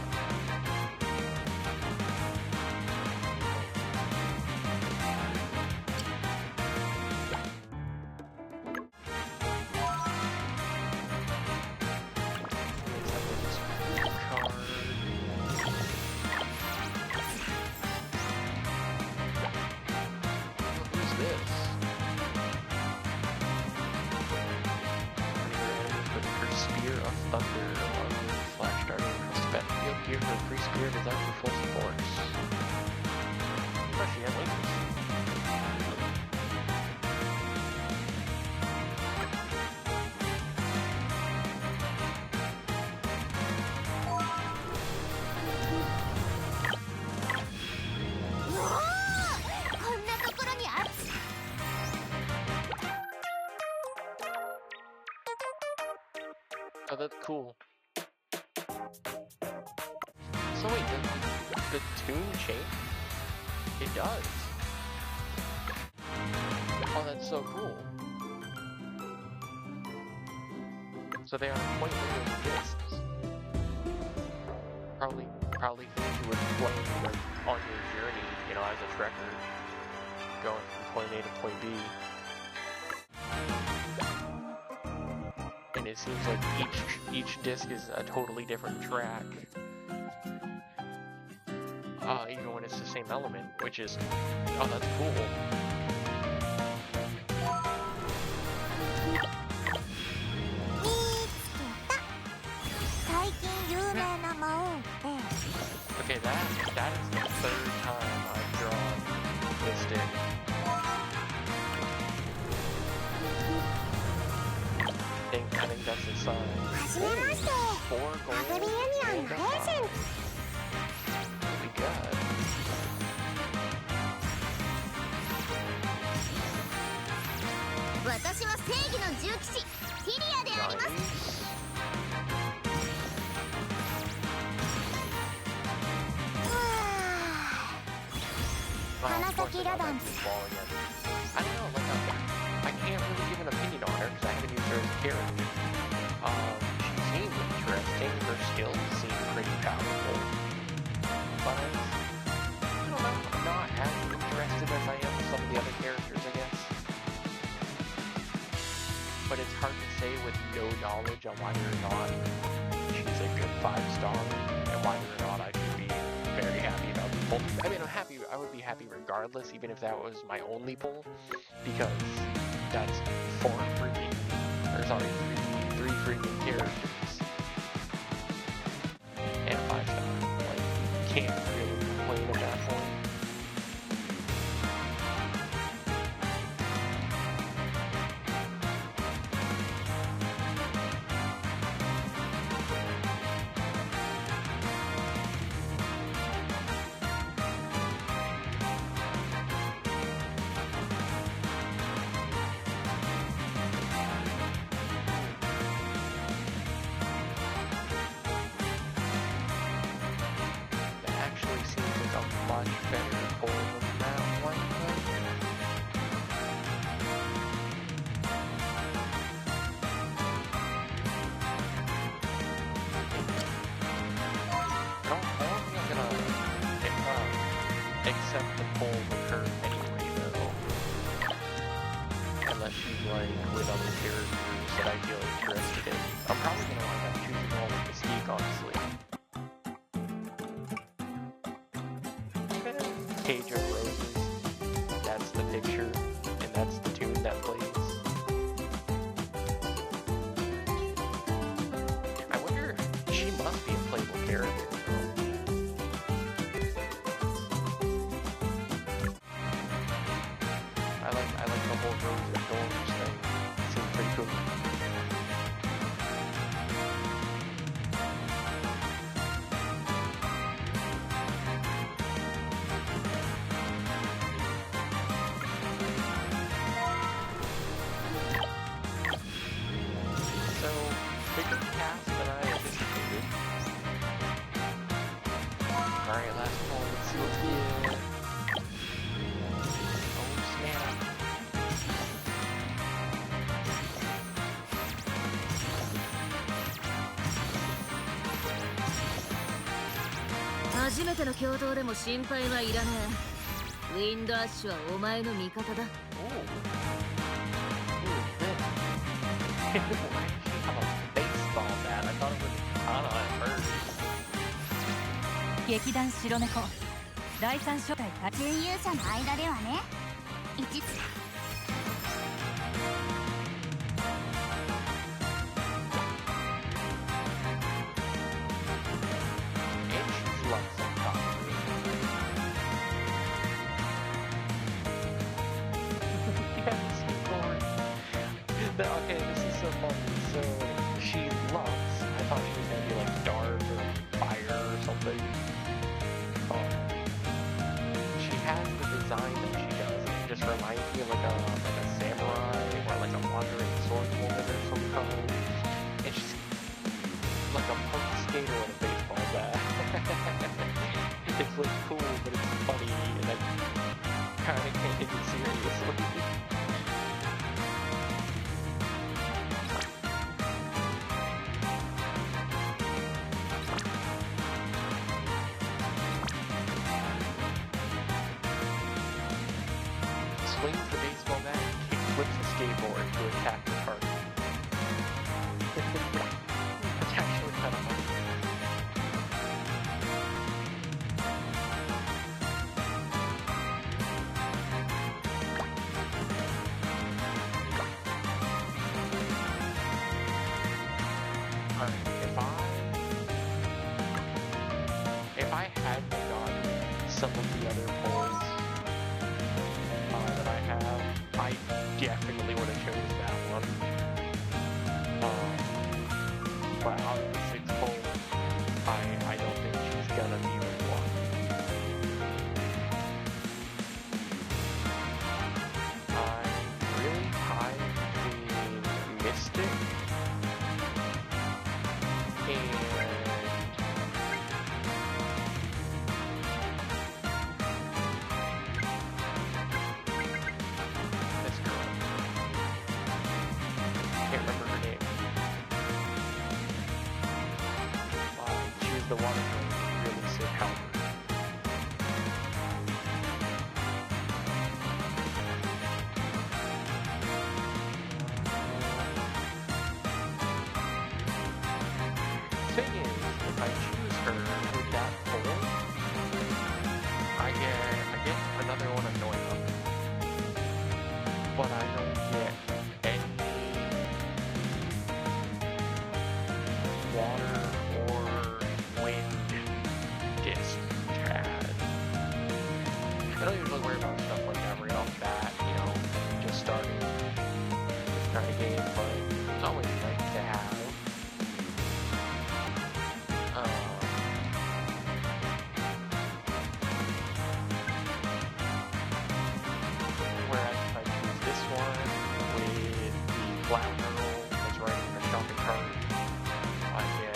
Who's this? With her spear of thunder along with flash darting across the battlefield, give her free spirit is out in full force. Oh, she had wings. Oh, that's cool. So wait, the tune changed? It does. Oh, that's so cool. So they are quite literally discs. Probably things you would play like on your journey, you know, as a trekker, going from point A to point B. And it seems like each disc is a totally different track. Even when it's the same element, which is, oh, that's cool. That is the third time I've drawn this stick. I think that's a sign. はじめまして 4 ア gold グリユニオン and の a レーゼン Really good. 私は正義の重騎士ティリアであります Nice. 花 Of course, 咲 I ラ got ダン that ス blue ball again. I don't know, like, I can't really give an opinion on her because I haven't used her as a character. She seems interesting, her skills seem pretty powerful. But I don't know, I'm not as interested as I am with some of the other characters, I guess. But it's hard to say with no knowledge on whether or not she's a good 5-star and whether or not I should be very happy about the pull. I mean, I would be happy regardless, even if that was my only pull, because that's 4 freaking, or sorry, 3 freaking characters and a 5-star. Like, you can't really complain at that point. That actually seems like a much better pull than that one, I don't think I'm gonna accept the pull with her anyway, though. Unless she's like with other characters that I feel interested in. I'm probably gonna wind up choosing one with Mystique, honestly. Cage of Roses. That's the picture, and that's the tune that plays. I wonder, she must be a playable character. I like the whole Rose and Thorns thing. Seems pretty cool. So, bigger cast than I anticipated. Alright, last one. Let's see what we get. Oh, snap.初めての共闘でも心配はいらねえ。ウィンドアッシュはお前の味方だ。 Oh. Ooh, man. I actually have a baseball bat. I thought it was a katana at first. 劇団白猫第三初代対準優者の間ではね一つ And she's lots of coffee. Yes, skateboard. Okay, this is so funny. So she Lux. I thought she was gonna be like dark or fire or something. She has the design that she does. It just reminds me of like a samurai or like a wandering swordswoman or some kind. And she's like a punk skater with a baseball bat. It's like cool, but it's funny, and I kind of can't take it seriously. Swings the baseball bat and kick flips the skateboard to attack the target. That's actually kind of funny. Alright, if I had my god some of the other polls that I have, I definitely would have chose that one. But out of the 6 polls, I don't think she's gonna be the one. I'm really tied between Mystic and this girl. Can't remember her name. She was the water girl with really sick helmet. Thing is, if I choose her with that poll, I get another one of Noia. But I don't get any water or wind disc tag. I don't usually worry about stuff like that right off the bat, you know, just starting this kind of game, but it's always nice to have. Whereas if I choose this one with the black girl that's riding in a shopping cart, I get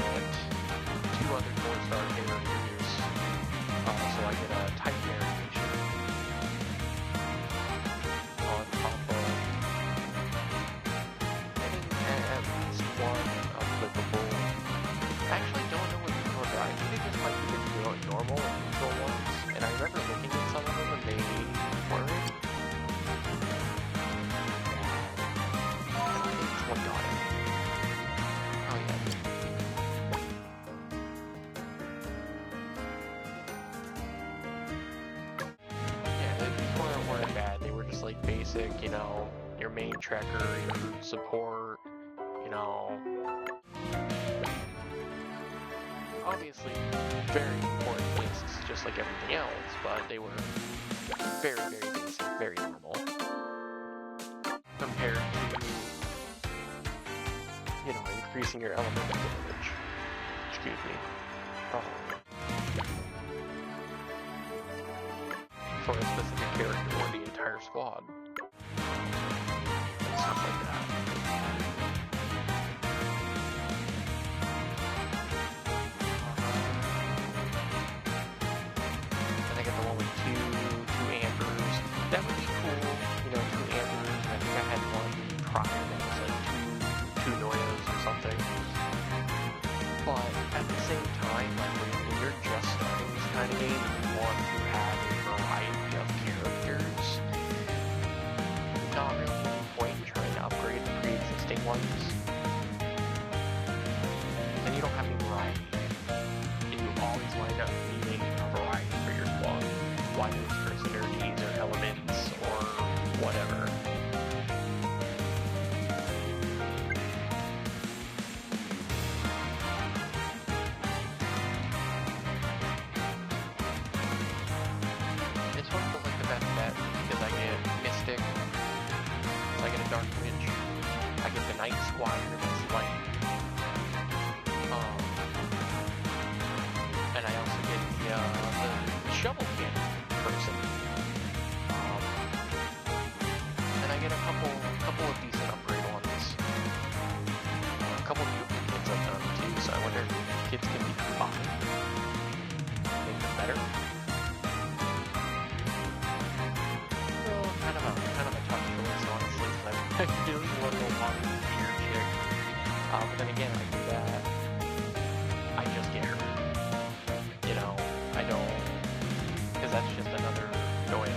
2 other 4-star characters, so I get a type variation on top of getting at least one applicable. I actually don't know what these ones are. I think they just might be the normal and neutral ones, and I remember looking at some of them and they weren't. This one got it. Oh yeah. Yeah, these weren't bad. They were just like basic, you know, your main tracker, your support, you know. Obviously, very important discs, just like everything else, but they were very, very basic, very normal. Compared to, you know, increasing your elemental damage. Excuse me. For a specific character or the entire squad. And stuff like that. And I get the one with two ambers. That would be cool, you know, 2 ambers, and I think I had one prior that was like two Noias or something. But at the same time, like when you're just starting this kind of game and you want to have a variety of characters, not really any point in trying to upgrade the pre-existing ones. And you don't have any variety. And you always wind up needing a variety for your squad. Whether it's for synergies or elements or whatever. This one feels like the best bet because I get Mystic, so I get a Dark Witch, I get the Night Squire that's light, and I also get the Shovel Cannon person, and I get a couple of decent upgrade ones, a couple duplicates of them too, so I wonder if duplicates can be combined, make them better. Kind of a tough choice, honestly, because I really want to go on with the gear chick. But then again, I do that. I just get her. You know, I don't, because that's just another Noia.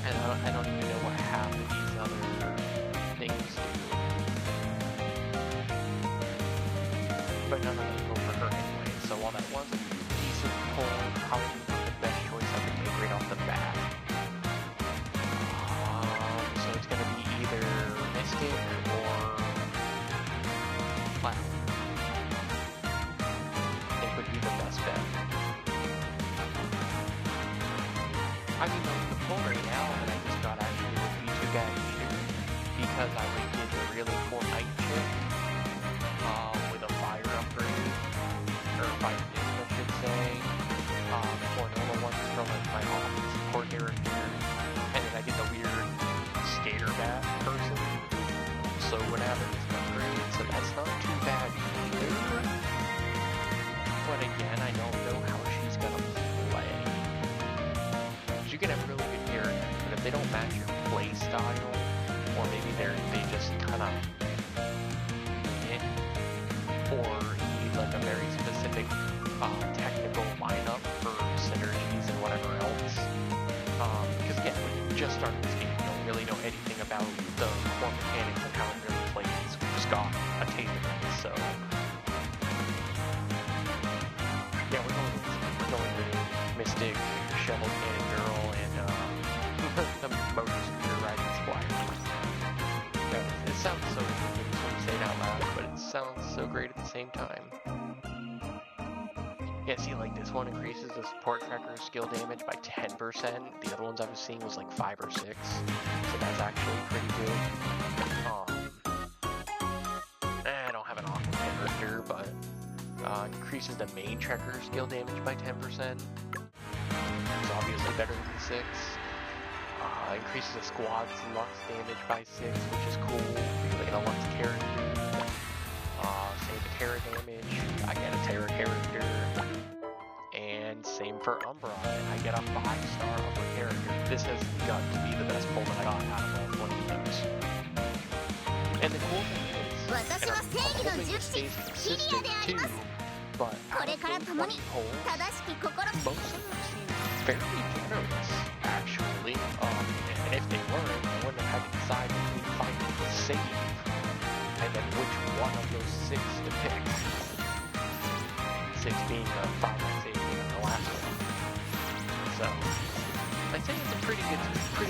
And I don't even know what half of these other things do. But none of them go for her anyway, so while that was a decent pull, probably not the best choice I could make right off the bat. So it's going to be either Mystic or Flower. I mean, the pull right now that I just got actually wouldn't be too bad either, because I would get a really cool night chip, with a fire upgrade, or fire disc, I should say, or normal ones from like my office support character, and then I get the weird skater bat person, so would have an upgrade, so that's not too bad either. But again, I don't know how she's gonna play. You can have really good characters, but if they don't match your play style, or maybe they just kind of it, or need like a very specific technical lineup for synergies and whatever else. Because again, when you just start this game, you don't really know anything about the core mechanics and how it really plays. We just got a taste of it, so yeah, we're going with Mystic, Shovel Cannon Girl, and the motor scooter riding squire. Yeah, it sounds so ridiculous when you say it out loud, but it sounds so great at the same time. Yeah, see, like this one increases the support tracker's skill damage by 10%. The other ones I was seeing was like 5 or 6, so that's actually pretty good. I don't have an awful character, but increases the main tracker's skill damage by 10%. It's obviously better than 6. Increases the squad's Lux damage by 6, which is cool. Like a Lux character. Same for Terra damage. I get a Terra character. And same for Umbra. And I get a 5-star Umbra character. This has got to be the best pull that I got out of all 20 of those. And the cool thing is, and I'm hoping it stays consistent too, but out of those 20 pulls, most of them seem fairly generous, actually. And if they weren't, I wouldn't have had to decide between finding the save and then which one of those 6 to pick. 6 being the 5 I saved in the last one. So, I'd say it's a pretty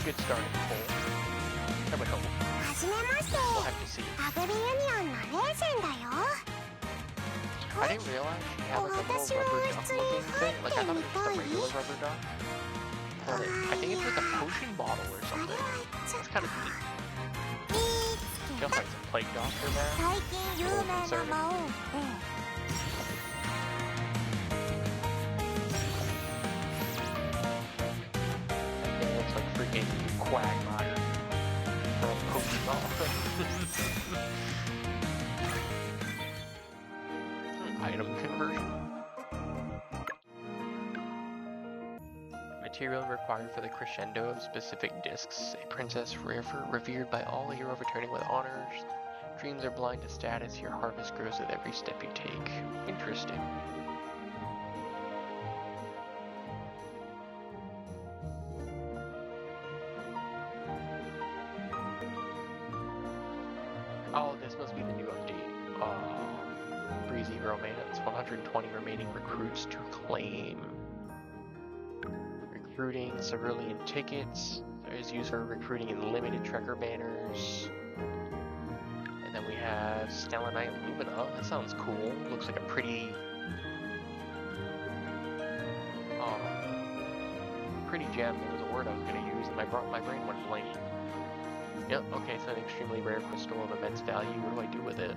good starting pull. I would hope. We'll have to see. I didn't realize she had like a little rubber duck looking thing. Like I thought it was just a regular rubber duck. But I think it's like a potion bottle or something. It's kind of neat. Just like some plague doctor there. A little concerning. It looks like freaking Quagmire from Pokemon. Item conversion. Material required for the crescendo of specific discs. A princess revered by all hero returning with honors. Dreams are blind to status. Your harvest grows with every step you take. Interesting. Oh, this must be the new update. Breezy Romance. 120 remaining recruits to claim. Recruiting cerulean tickets. There is used for recruiting in limited trekker banners. And then we have Stellanite Lumina. That sounds cool. Looks like a pretty gem. There was a word I was going to use and my brain went blank. Yep, okay, so an extremely rare crystal of immense value. What do I do with it?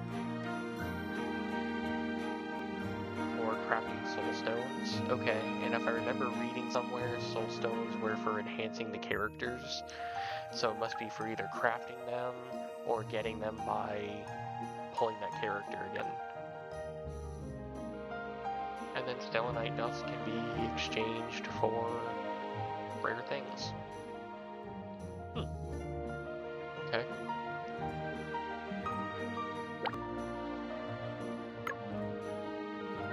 For crafting soul stones. Okay, and if I remember reading somewhere, soul stones were for enhancing the characters. So it must be for either crafting them or getting them by pulling that character again. And then Stellanite dust can be exchanged for rare things. Okay.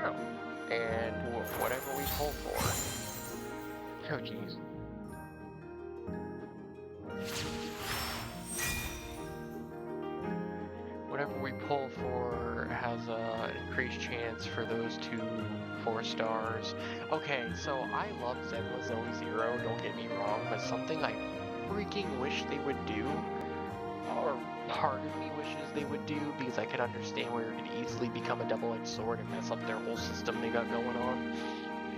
Oh. And whatever we pull for. Oh jeez. Whatever we pull for has an increased chance for those 2 4-stars. Okay, so I love Zenla Zone Zero, don't get me wrong, but something I freaking wish they would do, or part of me wishes they would do, because I could understand where it could easily become a double-edged sword and mess up their whole system they got going on,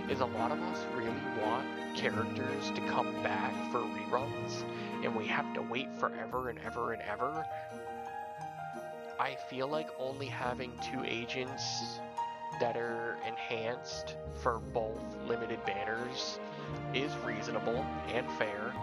is a lot of us really want characters to come back for reruns, and we have to wait forever and ever and ever. I feel like only having 2 agents that are enhanced for both limited banners is reasonable and fair,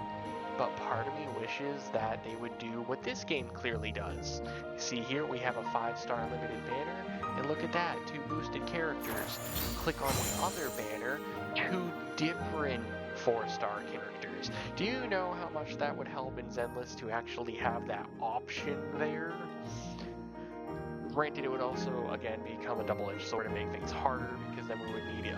but part of me wishes that they would do what this game clearly does. See here, we have a 5-star limited banner, and look at that, 2 boosted characters. Click on the other banner, 2 different 4-star characters. Do you know how much that would help in Zenless to actually have that option there? Granted, it would also, again, become a double-edged sword and make things harder, because then we would need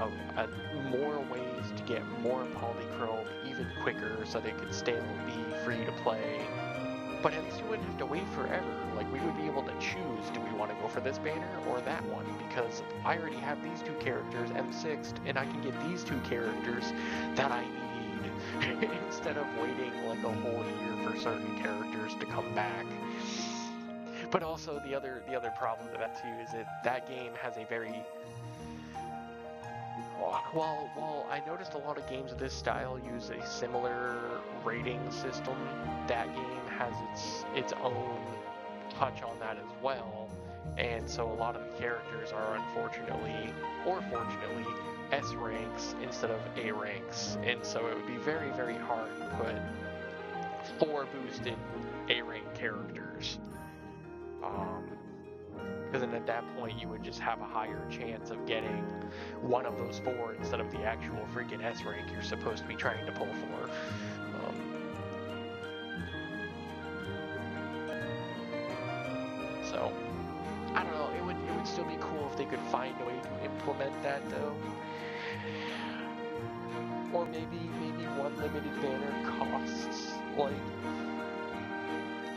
more ways to get more polychrome even quicker so they could still be free to play. But at least you wouldn't have to wait forever. Like, we would be able to choose, do we want to go for this banner or that one? Because I already have these 2 characters, M6'd, and I can get these 2 characters that I need, instead of waiting like a whole year for certain characters to come back. But also the other problem to that too is that game has a very well, I noticed a lot of games of this style use a similar rating system. That game has its own touch on that as well, and so a lot of the characters are unfortunately or fortunately S ranks instead of A ranks, and so it would be very, very hard to put 4 boosted A rank characters. Because then at that point you would just have a higher chance of getting one of those 4 instead of the actual freaking S rank you're supposed to be trying to pull for. So, I don't know, it would still be cool if they could find a way to implement that though. Or maybe one limited banner costs like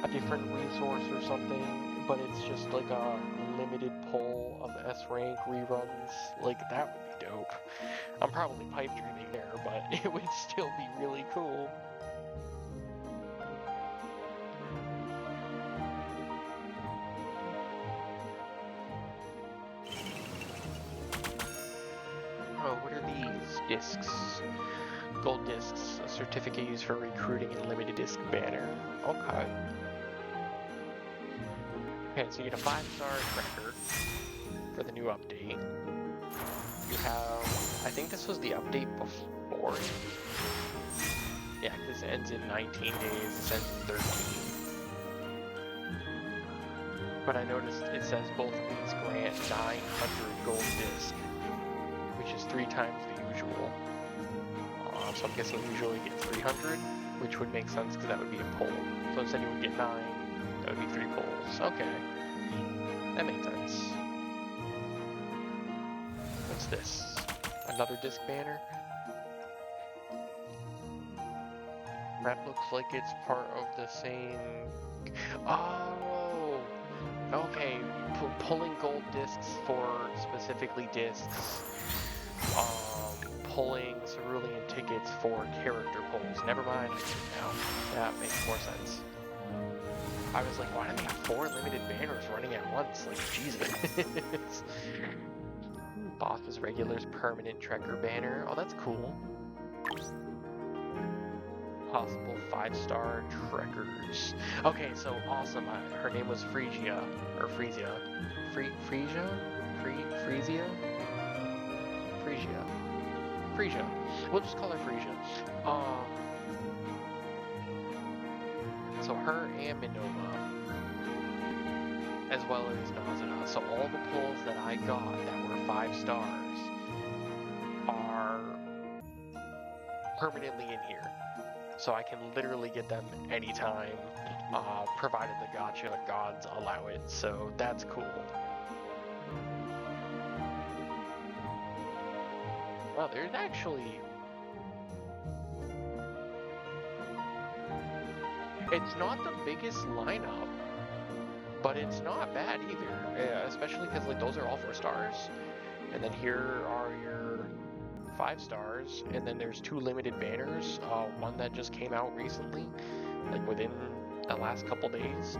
a different resource or something, but it's just like a limited pull of S rank reruns. Like, that would be dope. I'm probably pipe dreaming there, but it would still be really cool. Oh, what are these discs? Gold discs, a certificate used for recruiting and limited disc banner. Okay. Okay, so you get a 5-star record for the new update. You have, I think this was the update before. Yeah, this ends in 19 days, this ends in 13. But I noticed it says both of these grant 900 gold disc, which is 3 times the usual. So I'm guessing you usually get 300, which would make sense because that would be a pull. So instead you would get 9. That would be 3 pulls. Okay. That makes sense. What's this? Another disc banner? That looks like it's part of the same... Oh! Okay, pulling gold discs for specifically discs. Pulling cerulean tickets for character pulls. Never mind, I get it now. That makes more sense. I was like, why do they have 4 limited banners running at once? Like, Jesus. Boss's Regular's permanent Trekker banner. Oh, that's cool. Possible 5-star Trekkers. Okay, so awesome. Her name was Phrygia. Or Frisia. Phrygia? Phrygia. We'll just call her Phrygia. So her and Minova, as well as Nazuna. So all the pulls that I got that were 5 stars are permanently in here. So I can literally get them anytime, provided the gacha gods allow it. So that's cool. Well, there's actually... It's not the biggest lineup, but it's not bad either, especially because like those are all 4 stars, and then here are your 5 stars, and then there's 2 limited banners, one that just came out recently, like within the last couple days.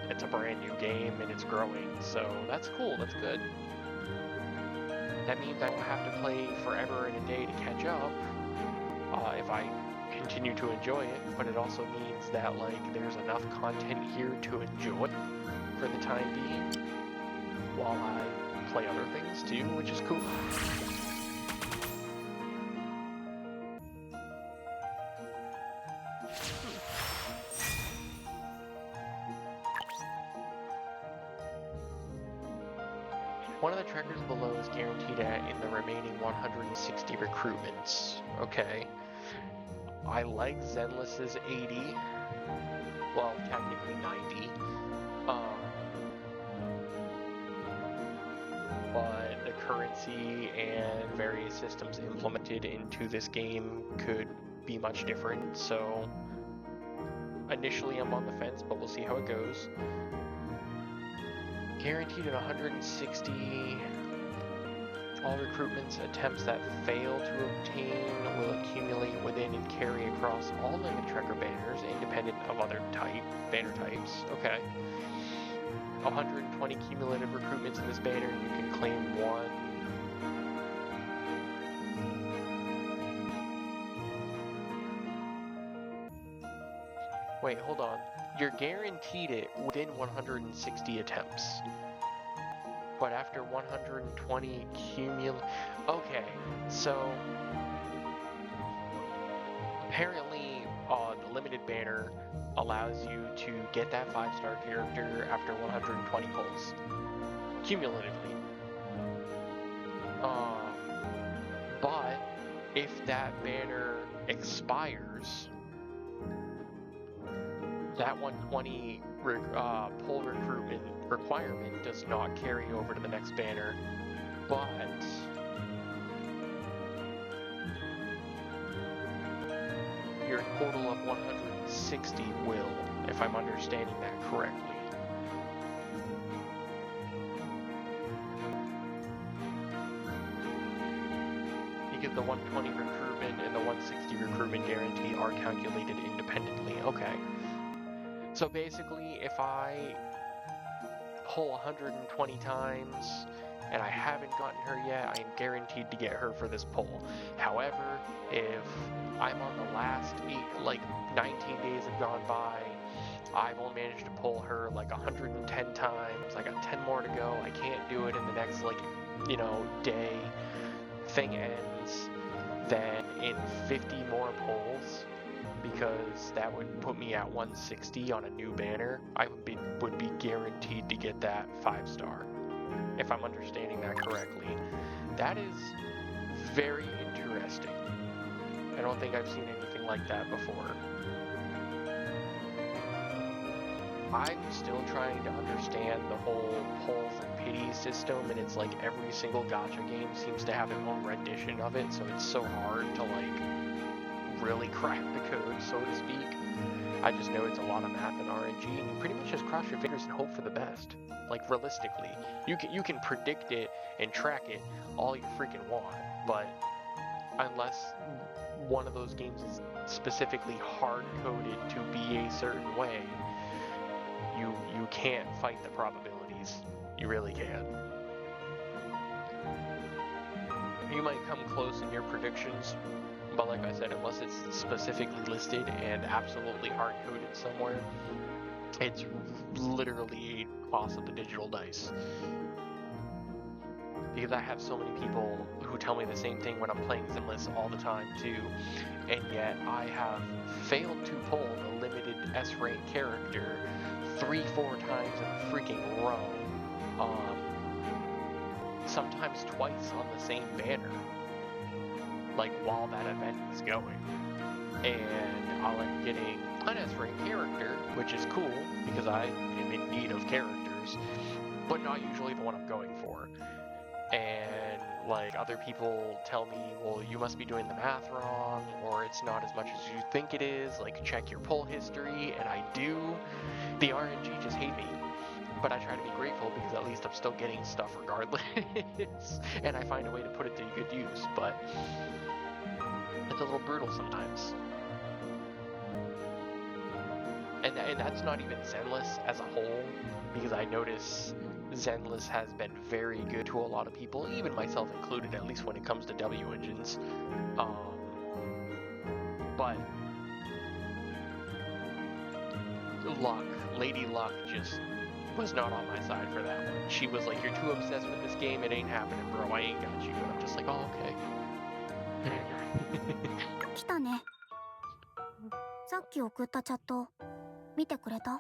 It's a brand new game and it's growing, so that's cool, that's good. That means I don't have to play forever in a day to catch up if I continue to enjoy it, but it also means that like there's enough content here to enjoy for the time being while I play other things too, which is cool. One of the trackers below is guaranteed in the remaining 160 recruitments. Okay. I like Zenless's 80. Well, technically 90. But the currency and various systems implemented into this game could be much different, so initially I'm on the fence, but we'll see how it goes. Guaranteed at 160. All recruitments attempts that fail to obtain will accumulate within and carry across all limit tracker banners, independent of other banner types. Okay. 120 cumulative recruitments in this banner, you can claim one. Wait, hold on. You're guaranteed it within 160 attempts. But after 120 okay, so apparently the limited banner allows you to get that 5-star character after 120 pulls, cumulatively. But if that banner expires, that 120 pull recruitment requirement does not carry over to the next banner, but your total of 160 will, if I'm understanding that correctly. Because the 120 recruitment and the 160 recruitment guarantee are calculated independently. Okay. So basically, if I pull 120 times and I haven't gotten her yet, I am guaranteed to get her for this pull. However, if I'm on the last 19 days have gone by, I've only managed to pull her like 110 times, I got 10 more to go, I can't do it in the next day, thing ends, then in 50 more pulls, because that would put me at 160 on a new banner, I would be guaranteed to get that 5-star, if I'm understanding that correctly. That is very interesting. I don't think I've seen anything like that before. I'm still trying to understand the whole pulls and pity system, and it's like every single gacha game seems to have their own rendition of it, so it's so hard to really crack the code, so to speak. I just know it's a lot of math and RNG, and you pretty much just cross your fingers and hope for the best. Like, realistically, you can predict it and track it all you freaking want, but unless one of those games is specifically hard-coded to be a certain way, you can't fight the probabilities. You really can't. You might come close in your predictions, but like I said, unless it's specifically listed and absolutely hard-coded somewhere, it's literally a toss of the digital dice. Because I have so many people who tell me the same thing when I'm playing Zenless all the time too, and yet I have failed to pull the limited S-rank character 3-4 times in a freaking row. Sometimes twice on the same banner, like while that event is going. And I'll end getting an S-rank character, which is cool because I am in need of characters, but not usually the one I'm going for. And like other people tell me, well, you must be doing the math wrong, or it's not as much as you think it is, like check your pull history, and I do. The RNG just hate me. But I try to be grateful because at least I'm still getting stuff regardless, and I find a way to put it to good use, but it's a little brutal sometimes. And that's not even Zenless as a whole, because I notice Zenless has been very good to a lot of people, even myself included, at least when it comes to W engines. But Lady Luck just was not on my side for that one. She was like, "You're too obsessed with this game, it ain't happening, bro. I ain't got you." And I'm just like, "Oh, okay." 来たね。さっき送ったチャット見てくれた？